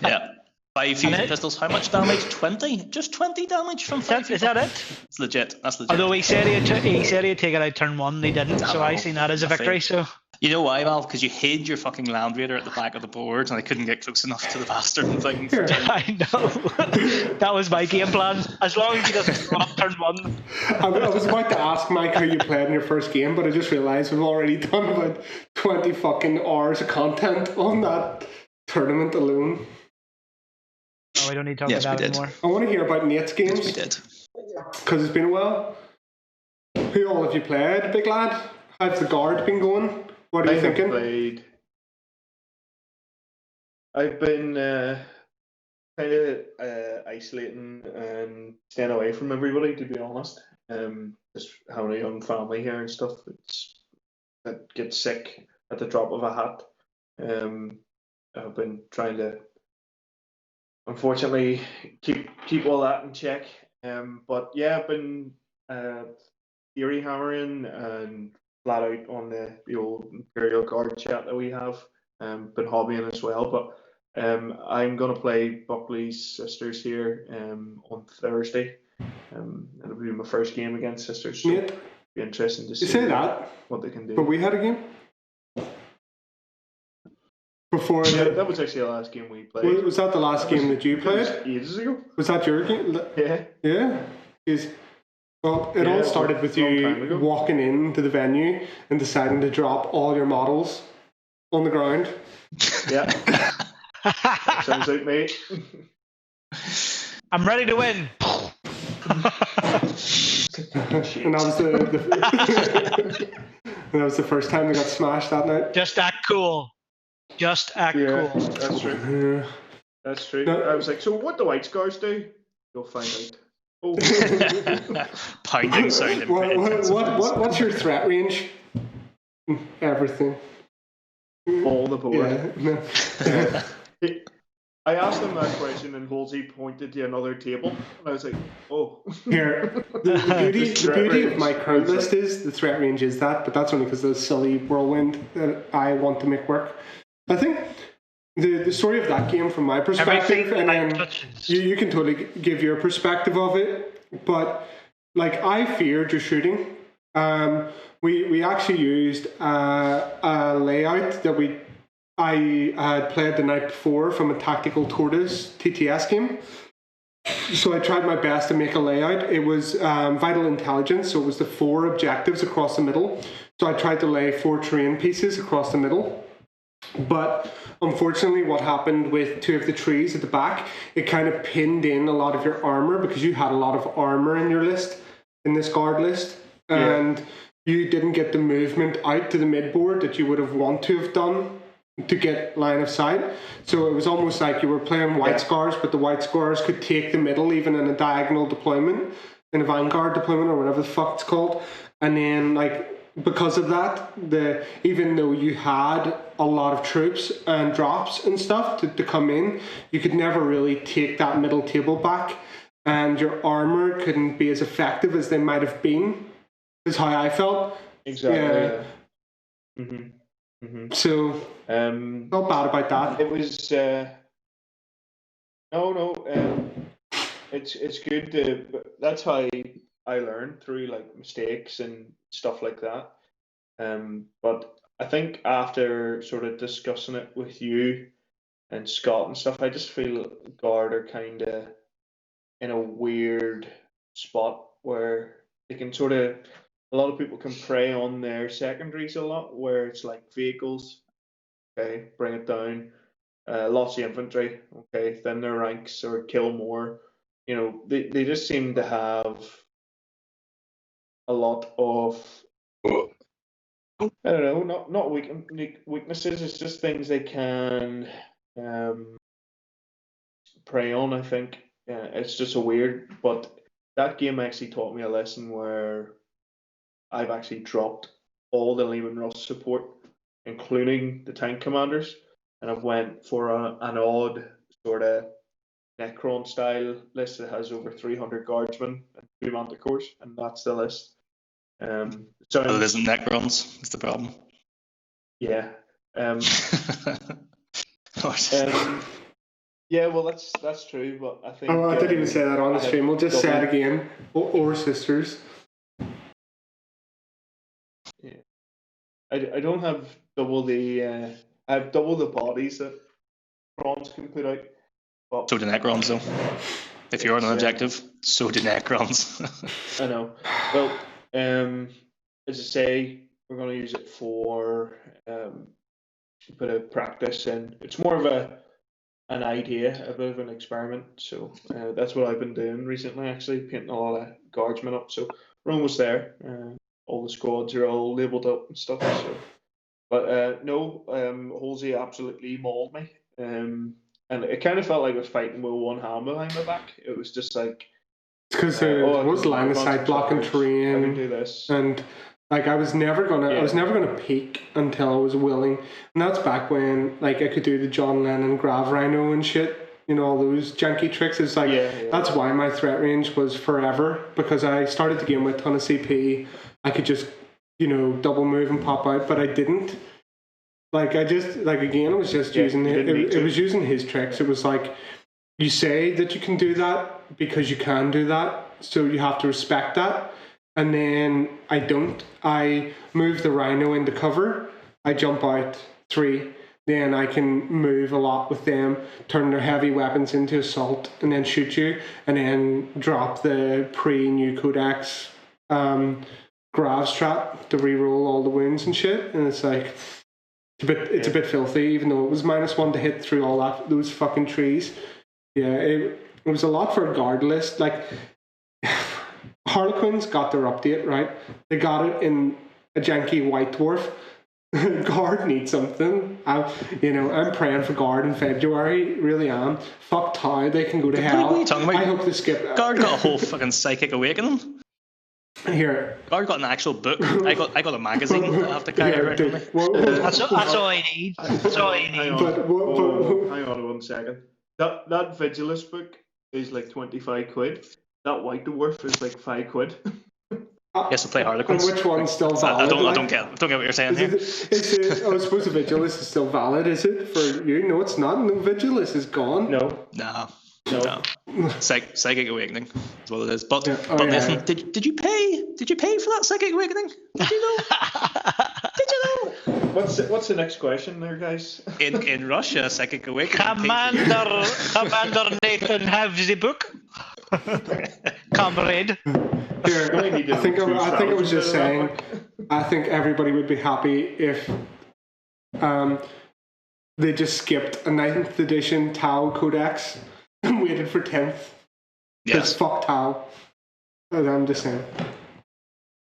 Yeah. 5 fusion pistols. How much damage? 20. Just 20 damage from 5. Is that it? It's legit. That's legit. Although he said he'd take it out turn 1, and he didn't. So I seen that as a victory. So. You know why, Val? Because you hid your fucking Land Raider at the back of the board, and I couldn't get close enough to the bastard and thing. I know. That was my game plan. As long as he doesn't run up turn 1. I was about to ask Mike how you played in your first game, but I just realised we've already done about 20 fucking hours of content on that tournament alone. Oh, we don't need to talk about that anymore. I want to hear about Nate's games. Yes, we did. Because it's been a while. Who all have you played, big lad? How's the guard been going? What are you thinking? I've been kind of isolating and staying away from everybody, to be honest. Just having a young family here and stuff. That gets sick at the drop of a hat. I've been trying to, unfortunately, keep all that in check. But yeah, I've been theory hammering and flat out on the old Imperial Guard chat that we have. Been hobbying as well, but I'm gonna play Buckley's sisters here on Thursday. It'll be my first game against sisters. So it'll be interesting to see what they can do. But we had a game before. Yeah, that was actually the last game we played. Was that the last game that you played? Ages ago. Was that your game? Yeah. Yeah. Well, it all started with you walking into the venue and deciding to drop all your models on the ground. Yeah. Sounds like me. I'm ready to win. And that was the first time they got smashed that night. Just act cool. Just act cool. That's true. Yeah. That's true. No. I was like, so what do White Scars do? You'll find out. Oh. Pounding sound. What's your threat range? Everything. All the board. Yeah. I asked him that question, and Halsey pointed to another table, and I was like, "Oh." Here, the beauty of my current list is the threat range is that, but that's only because of the silly whirlwind that I want to make work. I think the story of that game, from my perspective, and then you can totally give your perspective of it, but like I feared your shooting. We actually used a layout that I had played the night before from a Tactical Tortoise TTS game. So I tried my best to make a layout. It was vital intelligence, so it was the 4 objectives across the middle. So I tried to lay 4 terrain pieces across the middle. But unfortunately, what happened with 2 of the trees at the back, it kind of pinned in a lot of your armor because you had a lot of armor in your list, in this guard list. And you didn't get the movement out to the midboard that you would have want to have done to get line of sight. So it was almost like you were playing White Scars, but the White Scars could take the middle even in a diagonal deployment, in a Vanguard deployment or whatever the fuck it's called. And then like because of that, even though you had a lot of troops and drops and stuff to come in, you could never really take that middle table back, and your armor couldn't be as effective as they might have been, is how I felt. Exactly. Yeah. Mm-hmm. Mm-hmm. So not bad about that. It was it's good to. That's how I learned, through like mistakes and stuff like that. But I think after sort of discussing it with you and Scott and stuff, I just feel Guard are kind of in a weird spot where they can sort of, a lot of people can prey on their secondaries a lot, where it's like vehicles, okay, bring it down, lots of infantry, okay, thin their ranks or kill more. You know, they just seem to have a lot of I don't know, not weaknesses. It's just things they can prey on. I think it's just a weird. But that game actually taught me a lesson where I've actually dropped all the Lehman Russ support, including the tank commanders, and I've went for an odd sort of Necron style list that has over 300 guardsmen and 2 manticores, and that's the list. So Well, it isn't Necrons. It's the problem. Yeah. Oh, Yeah, well, that's true, but I think. Oh, I didn't even say that on the stream. We'll just say it again. Or sisters. Yeah. I don't have double the. I have double the bodies that prawns can put out. But so do Necrons, though. If you're on an objective, so do Necrons. I know. Well, as I say, we're going to use it for a bit of practice, and it's more of an idea, a bit of an experiment. So that's what I've been doing recently, actually, painting a lot of guardsmen up. So we're almost there. All the squads are all labelled up and stuff. So, but no, Halsey absolutely mauled me. And it kind of felt like I was fighting with one hand behind my back. It was just like. It's because there was line of sight blocking terrain. I can do this. And like I was never gonna peak until I was willing, and that's back when like I could do the John Lennon Grav Rhino and shit, you know, all those janky tricks. It's like that's why my threat range was forever, because I started the game with a ton of CP. I could just, you know, double move and pop out, but I didn't. Like I just again, it was just using it was using his tricks. It was like, you say that you can do that because you can do that, so you have to respect that. And then I don't. I move the Rhino into cover. I jump out 3. Then I can move a lot with them, turn their heavy weapons into assault, and then shoot you, and then drop the pre-new Codex Grav trap to reroll all the wounds and shit. And it's like it's a bit filthy, even though it was -1 to hit through all those fucking trees. Yeah, it was a lot for a guard list. Like. Harlequins got their update, right? They got it in a janky white dwarf. Guard needs something. I'm praying for Guard in February. Really am. Fuck Tau, they can go to hell. What are you talking about? I hope they skip. Guard got a whole fucking psychic awakening. Here. Guard got an actual book. I got a magazine that I have to carry around with me. That's all I need. That's all I need. Hang on 1 second. That Vigilus book is like 25 quid. That white dwarf is like 5 quid. Yes, to play Harlequins. And which one's still valid? I don't get what you're saying here. I suppose the Vigilus is still valid, is it? For you? No, it's not. No, Vigilus is gone. No. Psychic Awakening is what it is. But listen, did you pay? Did you pay for that Psychic Awakening? Did you know? Did you know? What's the next question there, guys? In Russia, Psychic Awakening. Commander Nathan has the book. Comrade. Here, I think I was just saying. I think everybody would be happy if they just skipped a 9th edition Tau Codex and waited for 10th. Yes. Fuck Tau. I'm just saying.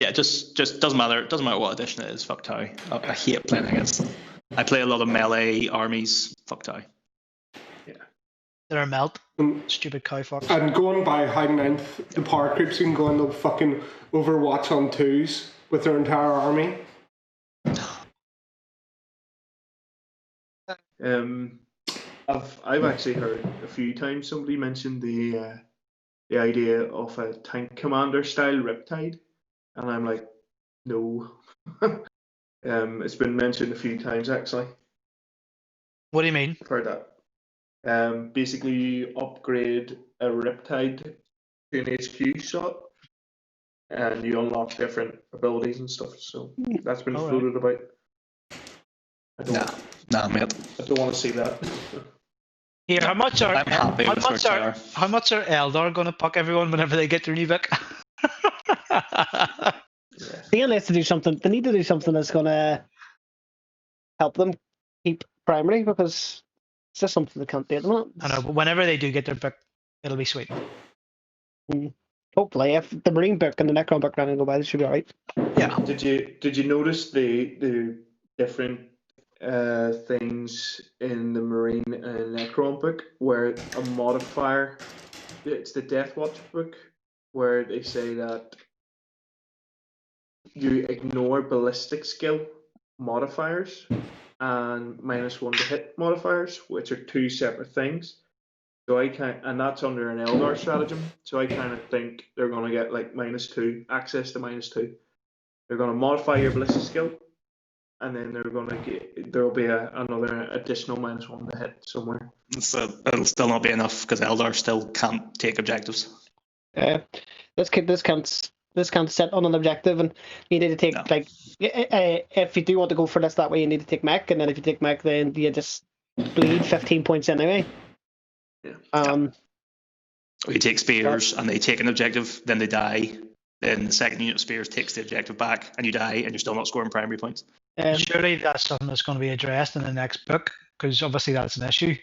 Yeah, just doesn't matter. Doesn't matter what edition it is. Fuck Tau. I hate playing against them. I play a lot of melee armies. Fuck Tau. They're a melt. Stupid cow fox. And going by high 9th, the power creeps can go into fucking Overwatch on 2s with their entire army. I've actually heard a few times somebody mentioned the idea of a tank commander style Riptide, and I'm like, no. It's been mentioned a few times actually. What do you mean? I've heard that. Basically, you upgrade a Riptide to an HQ slot, and you unlock different abilities and stuff. So that's been floated about. Nah, mate. I don't want to see that. Here, how much are Eldar going to puck everyone whenever they get their new book? They need to do something. They need to do something that's going to help them keep primary, because it's just something they can't do at the moment. I know, but whenever they do get their book, it'll be sweet. Hopefully, if the Marine book and the Necron book running go well, it should be alright. Yeah. Did you notice the different things in the Marine and Necron book where a modifier? It's the Death Watch book where they say that you ignore ballistic skill modifiers and -1 to hit modifiers, which are two separate things. So and that's under an Eldar stratagem. So I kind of think they're going to get like -2 access to -2. They're going to modify your ballistic skill, and then there'll be another additional -1 to hit somewhere. So it'll still not be enough because Eldar still can't take objectives. This can't sit on an objective, and you need to take if you do want to go for this that way, you need to take mech, and then if you take mech, then you just bleed 15 points anyway. Or you take spears and they take an objective, then they die. Then the second unit of spears takes the objective back, and you die, and you're still not scoring primary points. Surely that's something that's going to be addressed in the next book, because obviously that's an issue.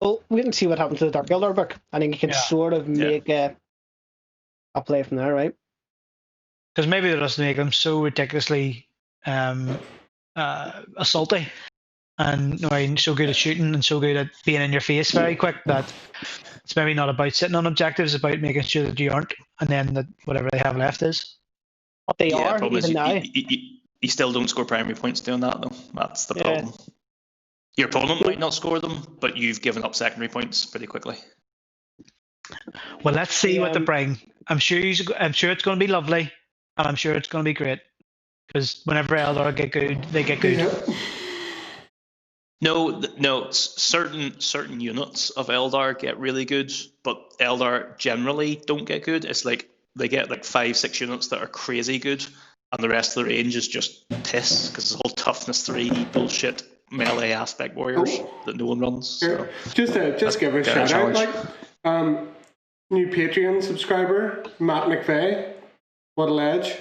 Well, we can see what happens to the Dark Eldar book. I think you can sort of make a play from there, right? Because maybe they'll just make them so ridiculously assaulty and so good at shooting and so good at being in your face very quick that it's maybe not about sitting on objectives, it's about making sure that you aren't, and then that whatever they have left is. What they are, even now. You still don't score primary points doing that, though. That's the problem. Your opponent might not score them, but you've given up secondary points pretty quickly. Well, let's see what they bring. I'm sure it's going to be lovely, and I'm sure it's going to be great. Because whenever Eldar get good, they get good. Yeah. No. Certain units of Eldar get really good, but Eldar generally don't get good. It's like they get like 5-6 units that are crazy good, and the rest of the range is just piss because it's all toughness 3 bullshit melee aspect warriors that no one runs. So. Just give a shout out, like new Patreon subscriber Matt McVeigh. What a ledge!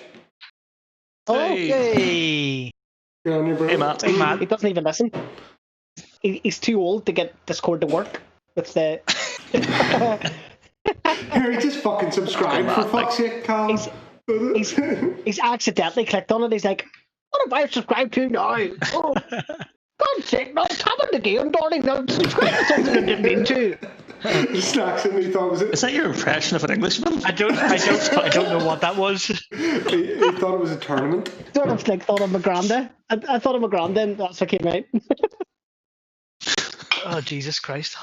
Okay. Good on you, bro. Hey Matt. He doesn't even listen. He's too old to get Discord to work. That's the. Here, just fucking subscribe for fuck's sake, Cal. He's accidentally clicked on it. He's like, "What have I subscribed to now? Oh, God's sake! No, tapping the game, darling. Now subscribe to something I didn't mean to." Snacks and he thought was it. Is that your impression of an Englishman? I don't know what that was. He thought it was a tournament. Sort of like thought of Magranda. I thought of Magranda, and that's what came out. Oh Jesus Christ!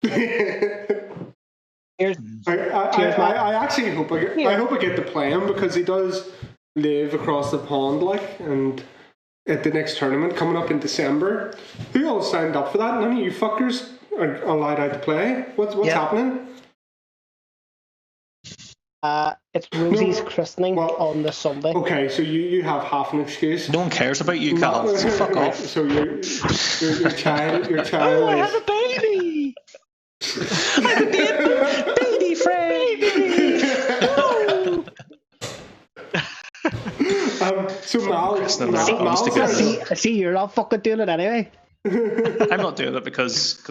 Cheers. I actually hope I hope I get to play him because he does live across the pond, like, and at the next tournament coming up in December. Who all signed up for that? None of you fuckers are allowed out to play. What's happening? It's Rosie's christening on the Sunday. Okay, so you have half an excuse. No one cares about you, Cal. So fuck off. So your child. Oh, I have a baby. I have a baby friend. So Mal, I see you're not fucking doing it anyway. I'm not doing it because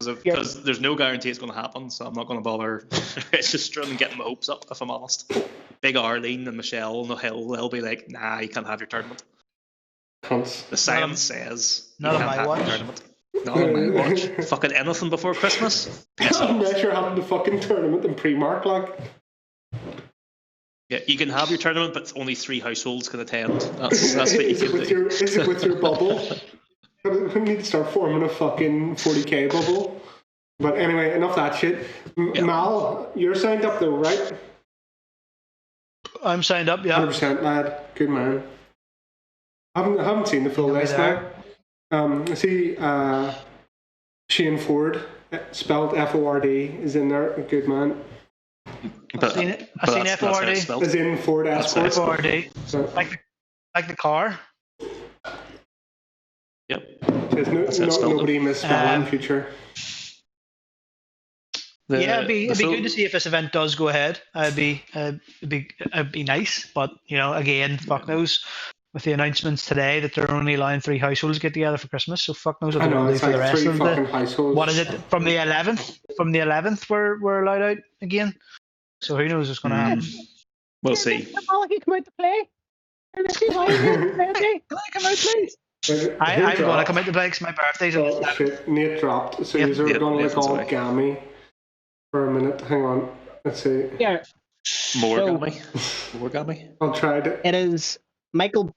there's no guarantee it's going to happen, so I'm not going to bother registering and getting my hopes up, if I'm honest. Big Arlene and Michelle on the hill, they'll be like, nah, you can't have your tournament. Cunts. The science says not you on can't my have watch. your tournament. Not on my watch. Fucking anything before Christmas? Piss off. Unless you're having the fucking tournament in pre-mark, like. Yeah, you can have your tournament, but only 3 households can attend. That's what you can do. Is it with your bubble? We need to start forming a fucking 40k bubble. But anyway, enough that shit. Mal, you're signed up though, right? I'm signed up, yeah. 100%, lad. Good man. I haven't seen the full list now. I see Shane Ford, spelled Ford, is in there. Good man. I've seen Ford. As in Ford Escort. Ford. So, like the car. Yep. There's nobody misspelling future. It'd be good to see if this event does go ahead. It'd be nice, but again, fuck knows. with the announcements today that they're only allowing 3 households to get together for Christmas. So fuck knows what I they're know, going to do it's for the like rest 3 of fucking the. households. What is it from the 11th? From the 11th, we're allowed out again. So who knows what's going to happen? We'll see. He come out to play. Can I come out, please? I'm going to come out to play because my birthday's on the Oh 7th. shit, Nate dropped. So Yep. you're going like Nathan's all away. gammy for a minute. Hang on. Let's see. Yeah. More So- gammy. More gammy. I'll try it. It is Michael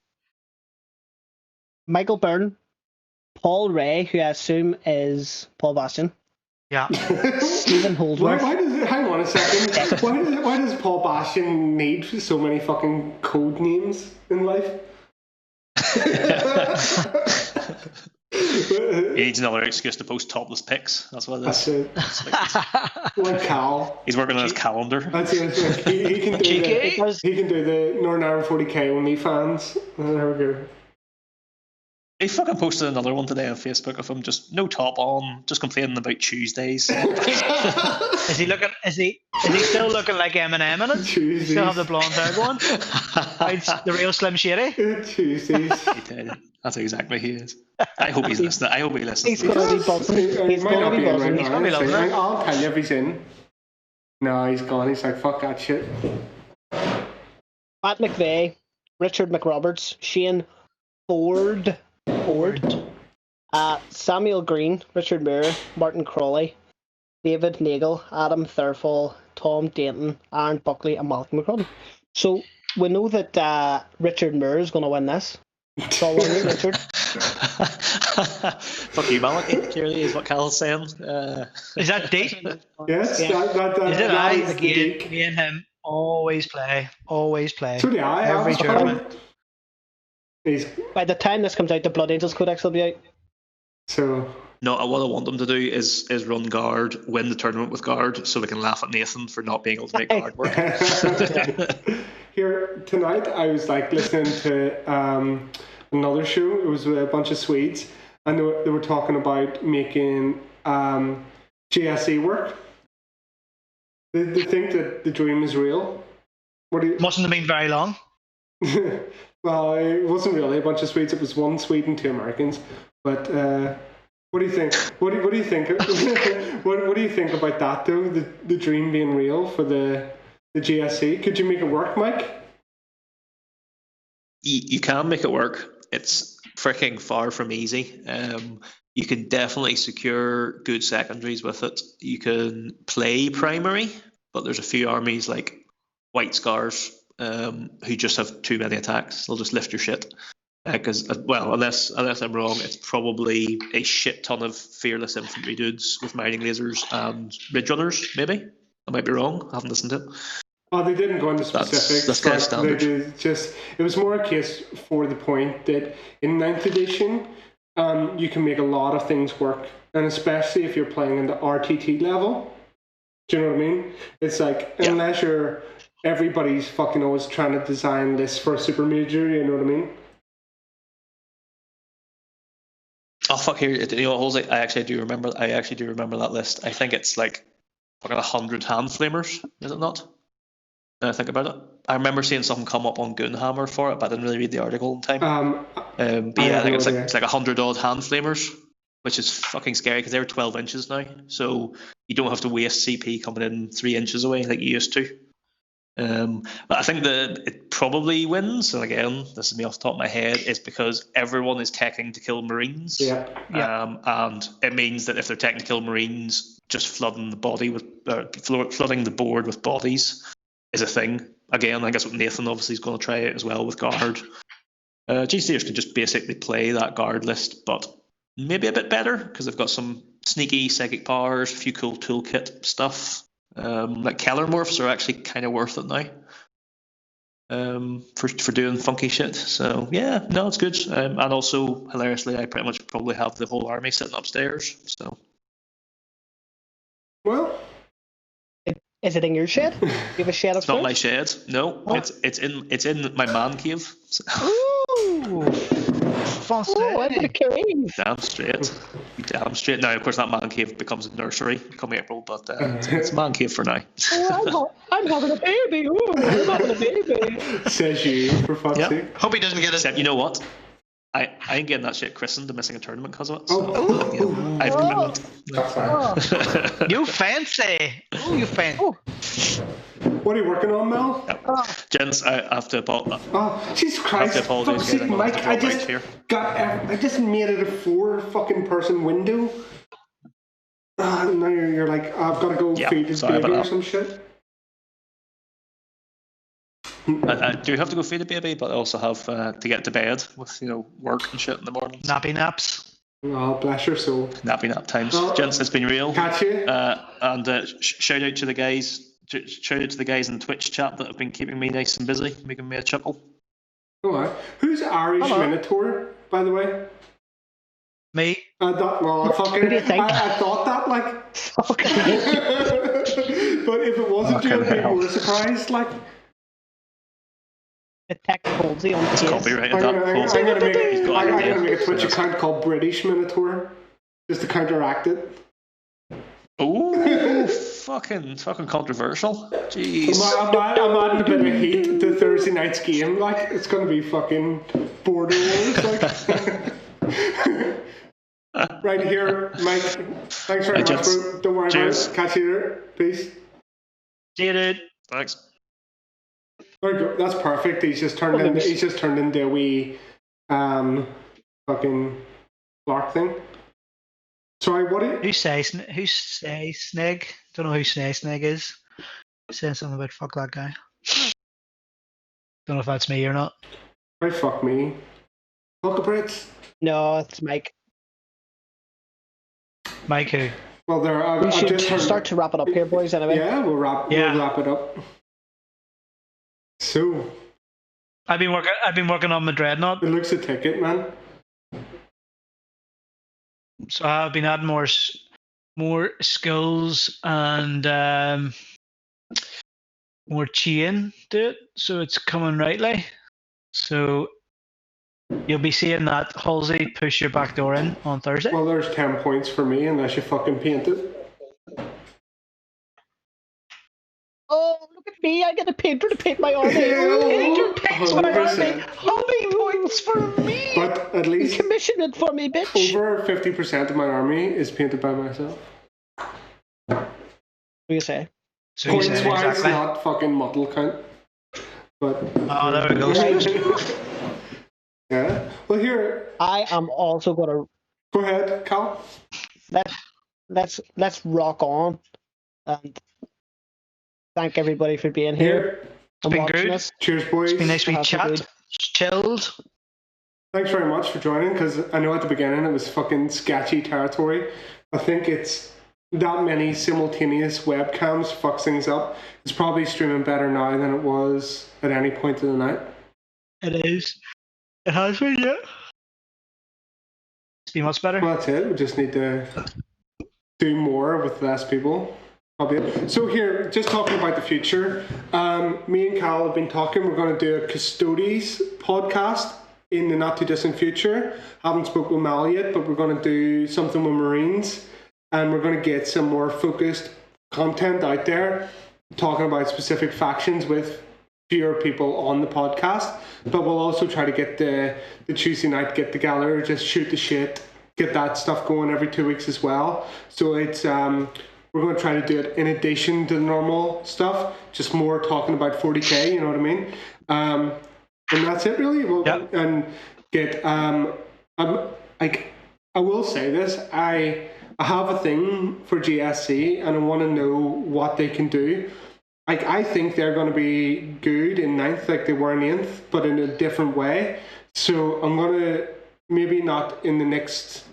Byrne, Paul Ray, who I assume is Paul Bastian, Yeah. Stephen Holdsworth. Hang on a second. Why does Paul Bastian need so many fucking code names in life? He needs another excuse to post topless pics. That's what it That's is. it. Like Cal. He's working on his calendar. That's it. Like, he can do he can do the Northern Ireland 40k only fans. There we go. He fucking posted another one today on Facebook of him just no top on, just complaining about Tuesdays. Is he looking? Is he still looking like Eminem in it? Tuesdays. Still have the blonde hair going? It's the real Slim Shady. Tuesdays. He did. That's exactly he is. I hope he's listening. I hope he listens. He's going to be buzzing. He's might going not to be be in buzzing. right He's now. gonna be loving it. I'll tell you if he's in. No, he's gone. He's like, fuck that shit. Matt McVeigh, Richard McRoberts, Shane Ford, Samuel Green, Richard Moore, Martin Crawley, David Nagel, Adam Thurfall, Tom Dayton, Aaron Buckley, and Malcolm McCrudden. So we know that Richard Moore is going to win this. It's all on you, Richard. Fuck you, Malachy. Clearly is what Cal's saying. Is that deep? Yes, Yeah. that Is it? that is the Again, geek. me and him always play. So do I. Every I was tournament. He's By the time this comes out, the Blood Angels Codex will be out. so. No, what I want them to do is run guard, win the tournament with guard, so we can laugh at Nathan for not being able to make guard work. Here tonight, I was like listening to another show. It was a bunch of Swedes, and they were talking about making GSE work. They think that the dream is real. What do you? Mustn't have been very long. Well, it wasn't really a bunch of Swedes. It was 1 Swede and 2 Americans. But what do you think? What do you think? what do you think about that though? The dream being real for the GSC. Could you make it work, Mike? You can make it work. It's freaking far from easy. You can definitely secure good secondaries with it. You can play primary, but there's a few armies like White Scars who just have too many attacks. They'll just lift your shit. Because unless I'm wrong, it's probably a shit ton of fearless infantry dudes with mining lasers and ridge runners. Maybe I might be wrong. I haven't listened to it. Oh, they didn't go into specifics. That's kind of standard. It was more a case for the point that in 9th edition, you can make a lot of things work, and especially if you're playing in the RTT level. Do you know what I mean? It's like unless you're everybody's fucking always trying to design lists for a super major. You know what I mean? Oh fuck! Here, you know, Halsey, I actually do remember that list. I think it's like fucking 100 hand flamers, is it not? When I think about it, I remember seeing something come up on Goonhammer for it, but I didn't really read the article in time. But yeah, I think it's like 100 odd hand flamers, which is fucking scary because they're 12 inches now, so you don't have to waste CP coming in 3 inches away like you used to. But I think that it probably wins, and again, this is me off the top of my head, is because everyone is teching to kill Marines. And it means that if they're teching to kill Marines, just flooding the board with bodies is a thing. Again, I think that's what Nathan obviously is going to try out as well with guard. GCers can just basically play that guard list, but maybe a bit better because they've got some sneaky psychic powers, a few cool toolkit stuff. Like Keller morphs are actually kind of worth it now for doing funky shit. So yeah, no, it's good. And also hilariously, I pretty much probably have the whole army sitting upstairs. So well, is it in your shed? Do you have a shed upstairs? It's not my shed. No, it's in my man cave. So. Ooh, français. Oh, I'm in a cave. Damn straight. Damn straight. Now, of course, that man cave becomes a nursery come April, but it's a man cave for now. Oh, I'm having a baby. Oh, I'm having a baby. Says you, for fuck's Yeah. sake. Hope he doesn't get his. Except, you know what? I ain't getting that shit christened and missing a tournament because of it. So, Oh. you know, I have commitment. That's fine. You fancy. Oh, you fancy. Oh, What are you working on, Mel? Gents, I have to apologize. Oh, Jesus I have Christ. to apologise, Fuck's guys. sake, I'm going to Mike, have to drop out here. I just made it a 4 fucking person window. Now you're like, I've got to go Yeah, feed his sorry baby about or that. some shit. I do have to go feed the baby, but I also have to get to bed with, work and shit in the mornings. Nappy naps. Oh, bless your soul. Nappy nap times. Oh. Gents, it's been real. Catch you. And shout out to the guys. Shout out to the guys in the Twitch chat that have been keeping me nice and busy, making me a chuckle. Alright. Who's Irish Hello. Minotaur, by the way? Me. I thought, well, Who do you think? I thought that, like. fuck. But if it wasn't you, I'd be Fucking hell. more surprised, like. Attack Colsey on the case. Copyrighted I'm that. gonna make He's got I'm it. gonna make a Twitch So account called British Minotaur, just to counteract it. Oh, fucking controversial. Jeez. I'm adding a bit of heat to Thursday night's game. Like, it's gonna be fucking border wars. Like. Right here, Mike. Thanks very Hey, much, gents. bro. Don't worry Cheers. about it. Catch you later. Peace. See you, dude. Thanks. There you go. That's perfect. He's just turned into a wee fucking Clark thing. Sorry, what? Who says Sneg? Don't know who Sneg is. Saying something about fuck that guy. Don't know if that's me or not. Right, fuck me. Fuck a Brits. No, it's Mike. Mike who? Well, there. We I've should just turned. start to wrap it up here, boys. Anyway. Yeah, we'll wrap it up. So I've been working on my dreadnought, it looks a ticket, man. so I've been adding more skills and more chain to it, so it's coming rightly. So you'll be seeing that Halsey push your back door in on Thursday. Well, there's 10 points for me unless you fucking paint it. Oh, look at me! I get a painter to paint my army. Painter paints my army. 100%. Hobby points for me. But at least Commission it for me, bitch. over 50% of my army is painted by myself. What do you say? So you Points said wise, exactly. not fucking model count. But Oh, there we go. yeah. Well, here, I am also gonna go ahead, Cal. let's rock on and thank everybody for being here and been watching good. us. Cheers, boys. It's been nice to Have a chat. good- Chilled. Thanks very much for joining, because I know at the beginning it was fucking sketchy territory. I think it's that many simultaneous webcams fucks things up. It's probably streaming better now than it was at any point of the night. It is. It has been, yeah. It's been much better. Well, that's it. We just need to do more with less people. Probably. So here, just talking about the future, me and Cal have been talking. We're going to do a Custodes podcast in the not too distant future. Haven't spoken with Mal yet, but we're going to do something with Marines, and we're going to get some more focused content out there, talking about specific factions with fewer people on the podcast. But we'll also try to get the Tuesday night get together, just shoot the shit, get that stuff going every 2 weeks as well. So it's we're going to try to do it in addition to the normal stuff, just more talking about 40k, you know what I mean? And that's it really. Well, Yep. And get like, I will say this, I have a thing for GSC and I want to know what they can do. Like, I think they're going to be good in 9th like they were in 8th, but in a different way. So I'm going to, maybe not in the next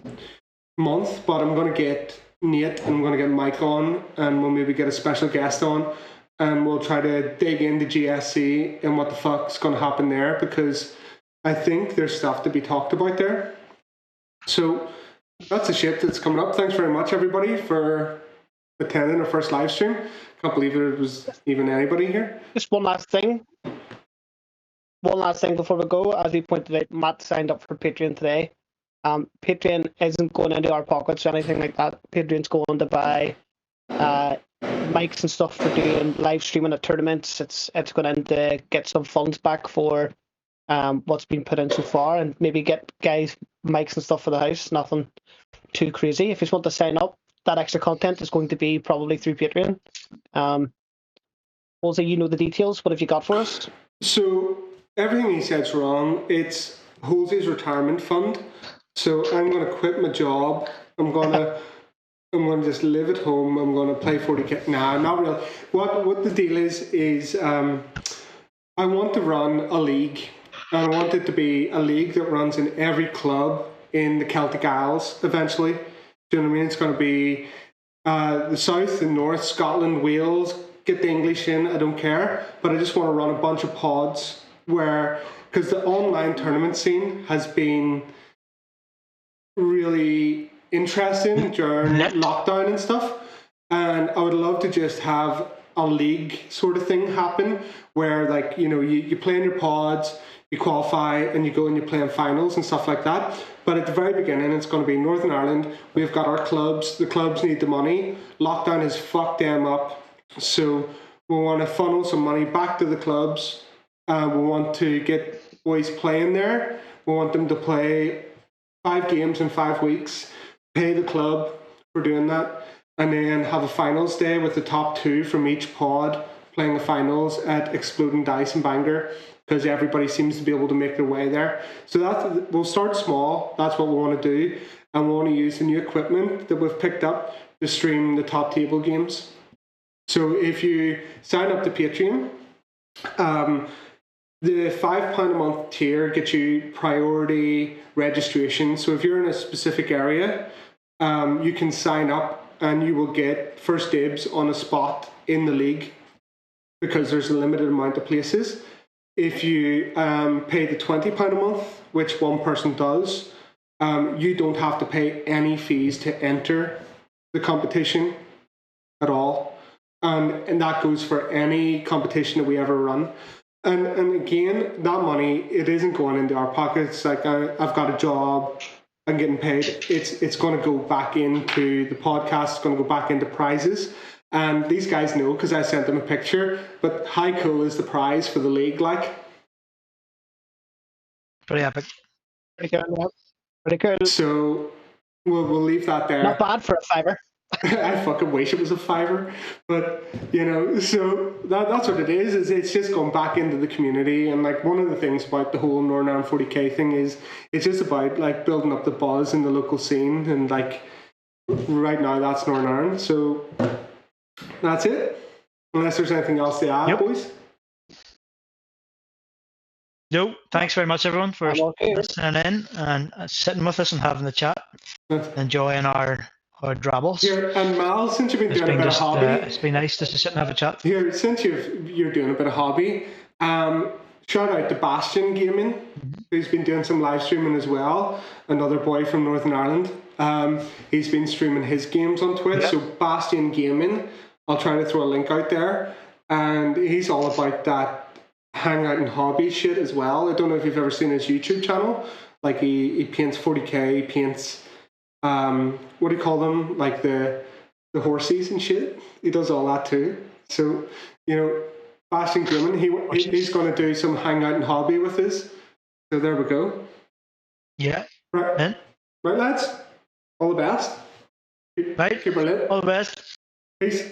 month, but I'm going to get Nate and I'm going to get Mike on, and we'll maybe get a special guest on, and we'll try to dig into GSC and what the fuck's going to happen there, because I think there's stuff to be talked about there. So that's the shit that's coming up. Thanks very much, everybody, for attending our first live stream. Can't believe there was even anybody here. Just one last thing. one last thing before we go, as we pointed out, Matt signed up for Patreon today. Patreon isn't going into our pockets or anything like that. Patreon's going to buy mics and stuff for doing live streaming at tournaments. It's going to get some funds back for what's been put in so far, and maybe get guys mics and stuff for the house. Nothing too crazy. If you just want to sign up, that extra content is going to be probably through Patreon. Also, you know the details. What have you got for us? So everything he said's wrong. It's Halsey's retirement fund. So I'm going to quit my job. I'm going to just live at home. I'm going to play 40k. Nah, not really. What the deal is I want to run a league. And I want it to be a league that runs in every club in the Celtic Isles eventually. Do you know what I mean? It's going to be the south and north, Scotland, Wales. Get the English in, I don't care. But I just want to run a bunch of pods where, because the online tournament scene has been really interesting during lockdown and stuff, and I would love to just have a league sort of thing happen where, like, you know, you play in your pods, you qualify, and you go and you play in finals and stuff like that. But at the very beginning, it's going to be Northern Ireland. We've got our clubs. The clubs need the money. Lockdown has fucked them up, so we want to funnel some money back to the clubs. We want to get boys playing there. We want them to play 5 games in 5 weeks, pay the club for doing that, and then have a finals day with the top 2 from each pod playing the finals at Exploding Dice in Bangor, because everybody seems to be able to make their way there. So we'll start small. That's what we want to do, and we want to use the new equipment that we've picked up to stream the top table games. So if you sign up to Patreon, the £5 a month tier gets you priority registration. So if you're in a specific area, you can sign up and you will get first dibs on a spot in the league because there's a limited amount of places. If you pay the £20 a month, which one person does, you don't have to pay any fees to enter the competition at all. And that goes for any competition that we ever run. And again, that money, it isn't going into our pockets. Like, I've got a job, I'm getting paid. It's going to go back into the podcast. It's going to go back into prizes. And these guys know because I sent them a picture. But how cool is the prize for the league? Like, Pretty epic. Pretty cool. Yeah. Pretty cool. So we'll leave that there. Not bad for a £5. I fucking wish it was a £5, but you know, so that's what it is it's just going back into the community. And like, one of the things about the whole Northern Ireland 40k thing is it's just about like building up the buzz in the local scene, and like right now that's Northern Ireland. So that's it, unless there's anything else to add. Boys. No, thanks very much everyone for listening in and sitting with us and having the chat, enjoying our drabbles. Here, and Mal, since you've been doing a bit of hobby, it's been nice just to sit and have a chat. Here, since you're doing a bit of hobby, shout out to Bastion Gaming, who's been doing some live streaming as well. Another boy from Northern Ireland. He's been streaming his games on Twitch. Yep. So Bastion Gaming, I'll try to throw a link out there, and he's all about that hangout and hobby shit as well. I don't know if you've ever seen his YouTube channel. Like, he paints 40k, he paints what do you call them, like the horses and shit. He does all that too. So, you know, Bastion Gaming, he's going to do some hangout and hobby with us. So there we go. Yeah. Right, right lads, all the best. Right, keep her lit. all the best. Peace.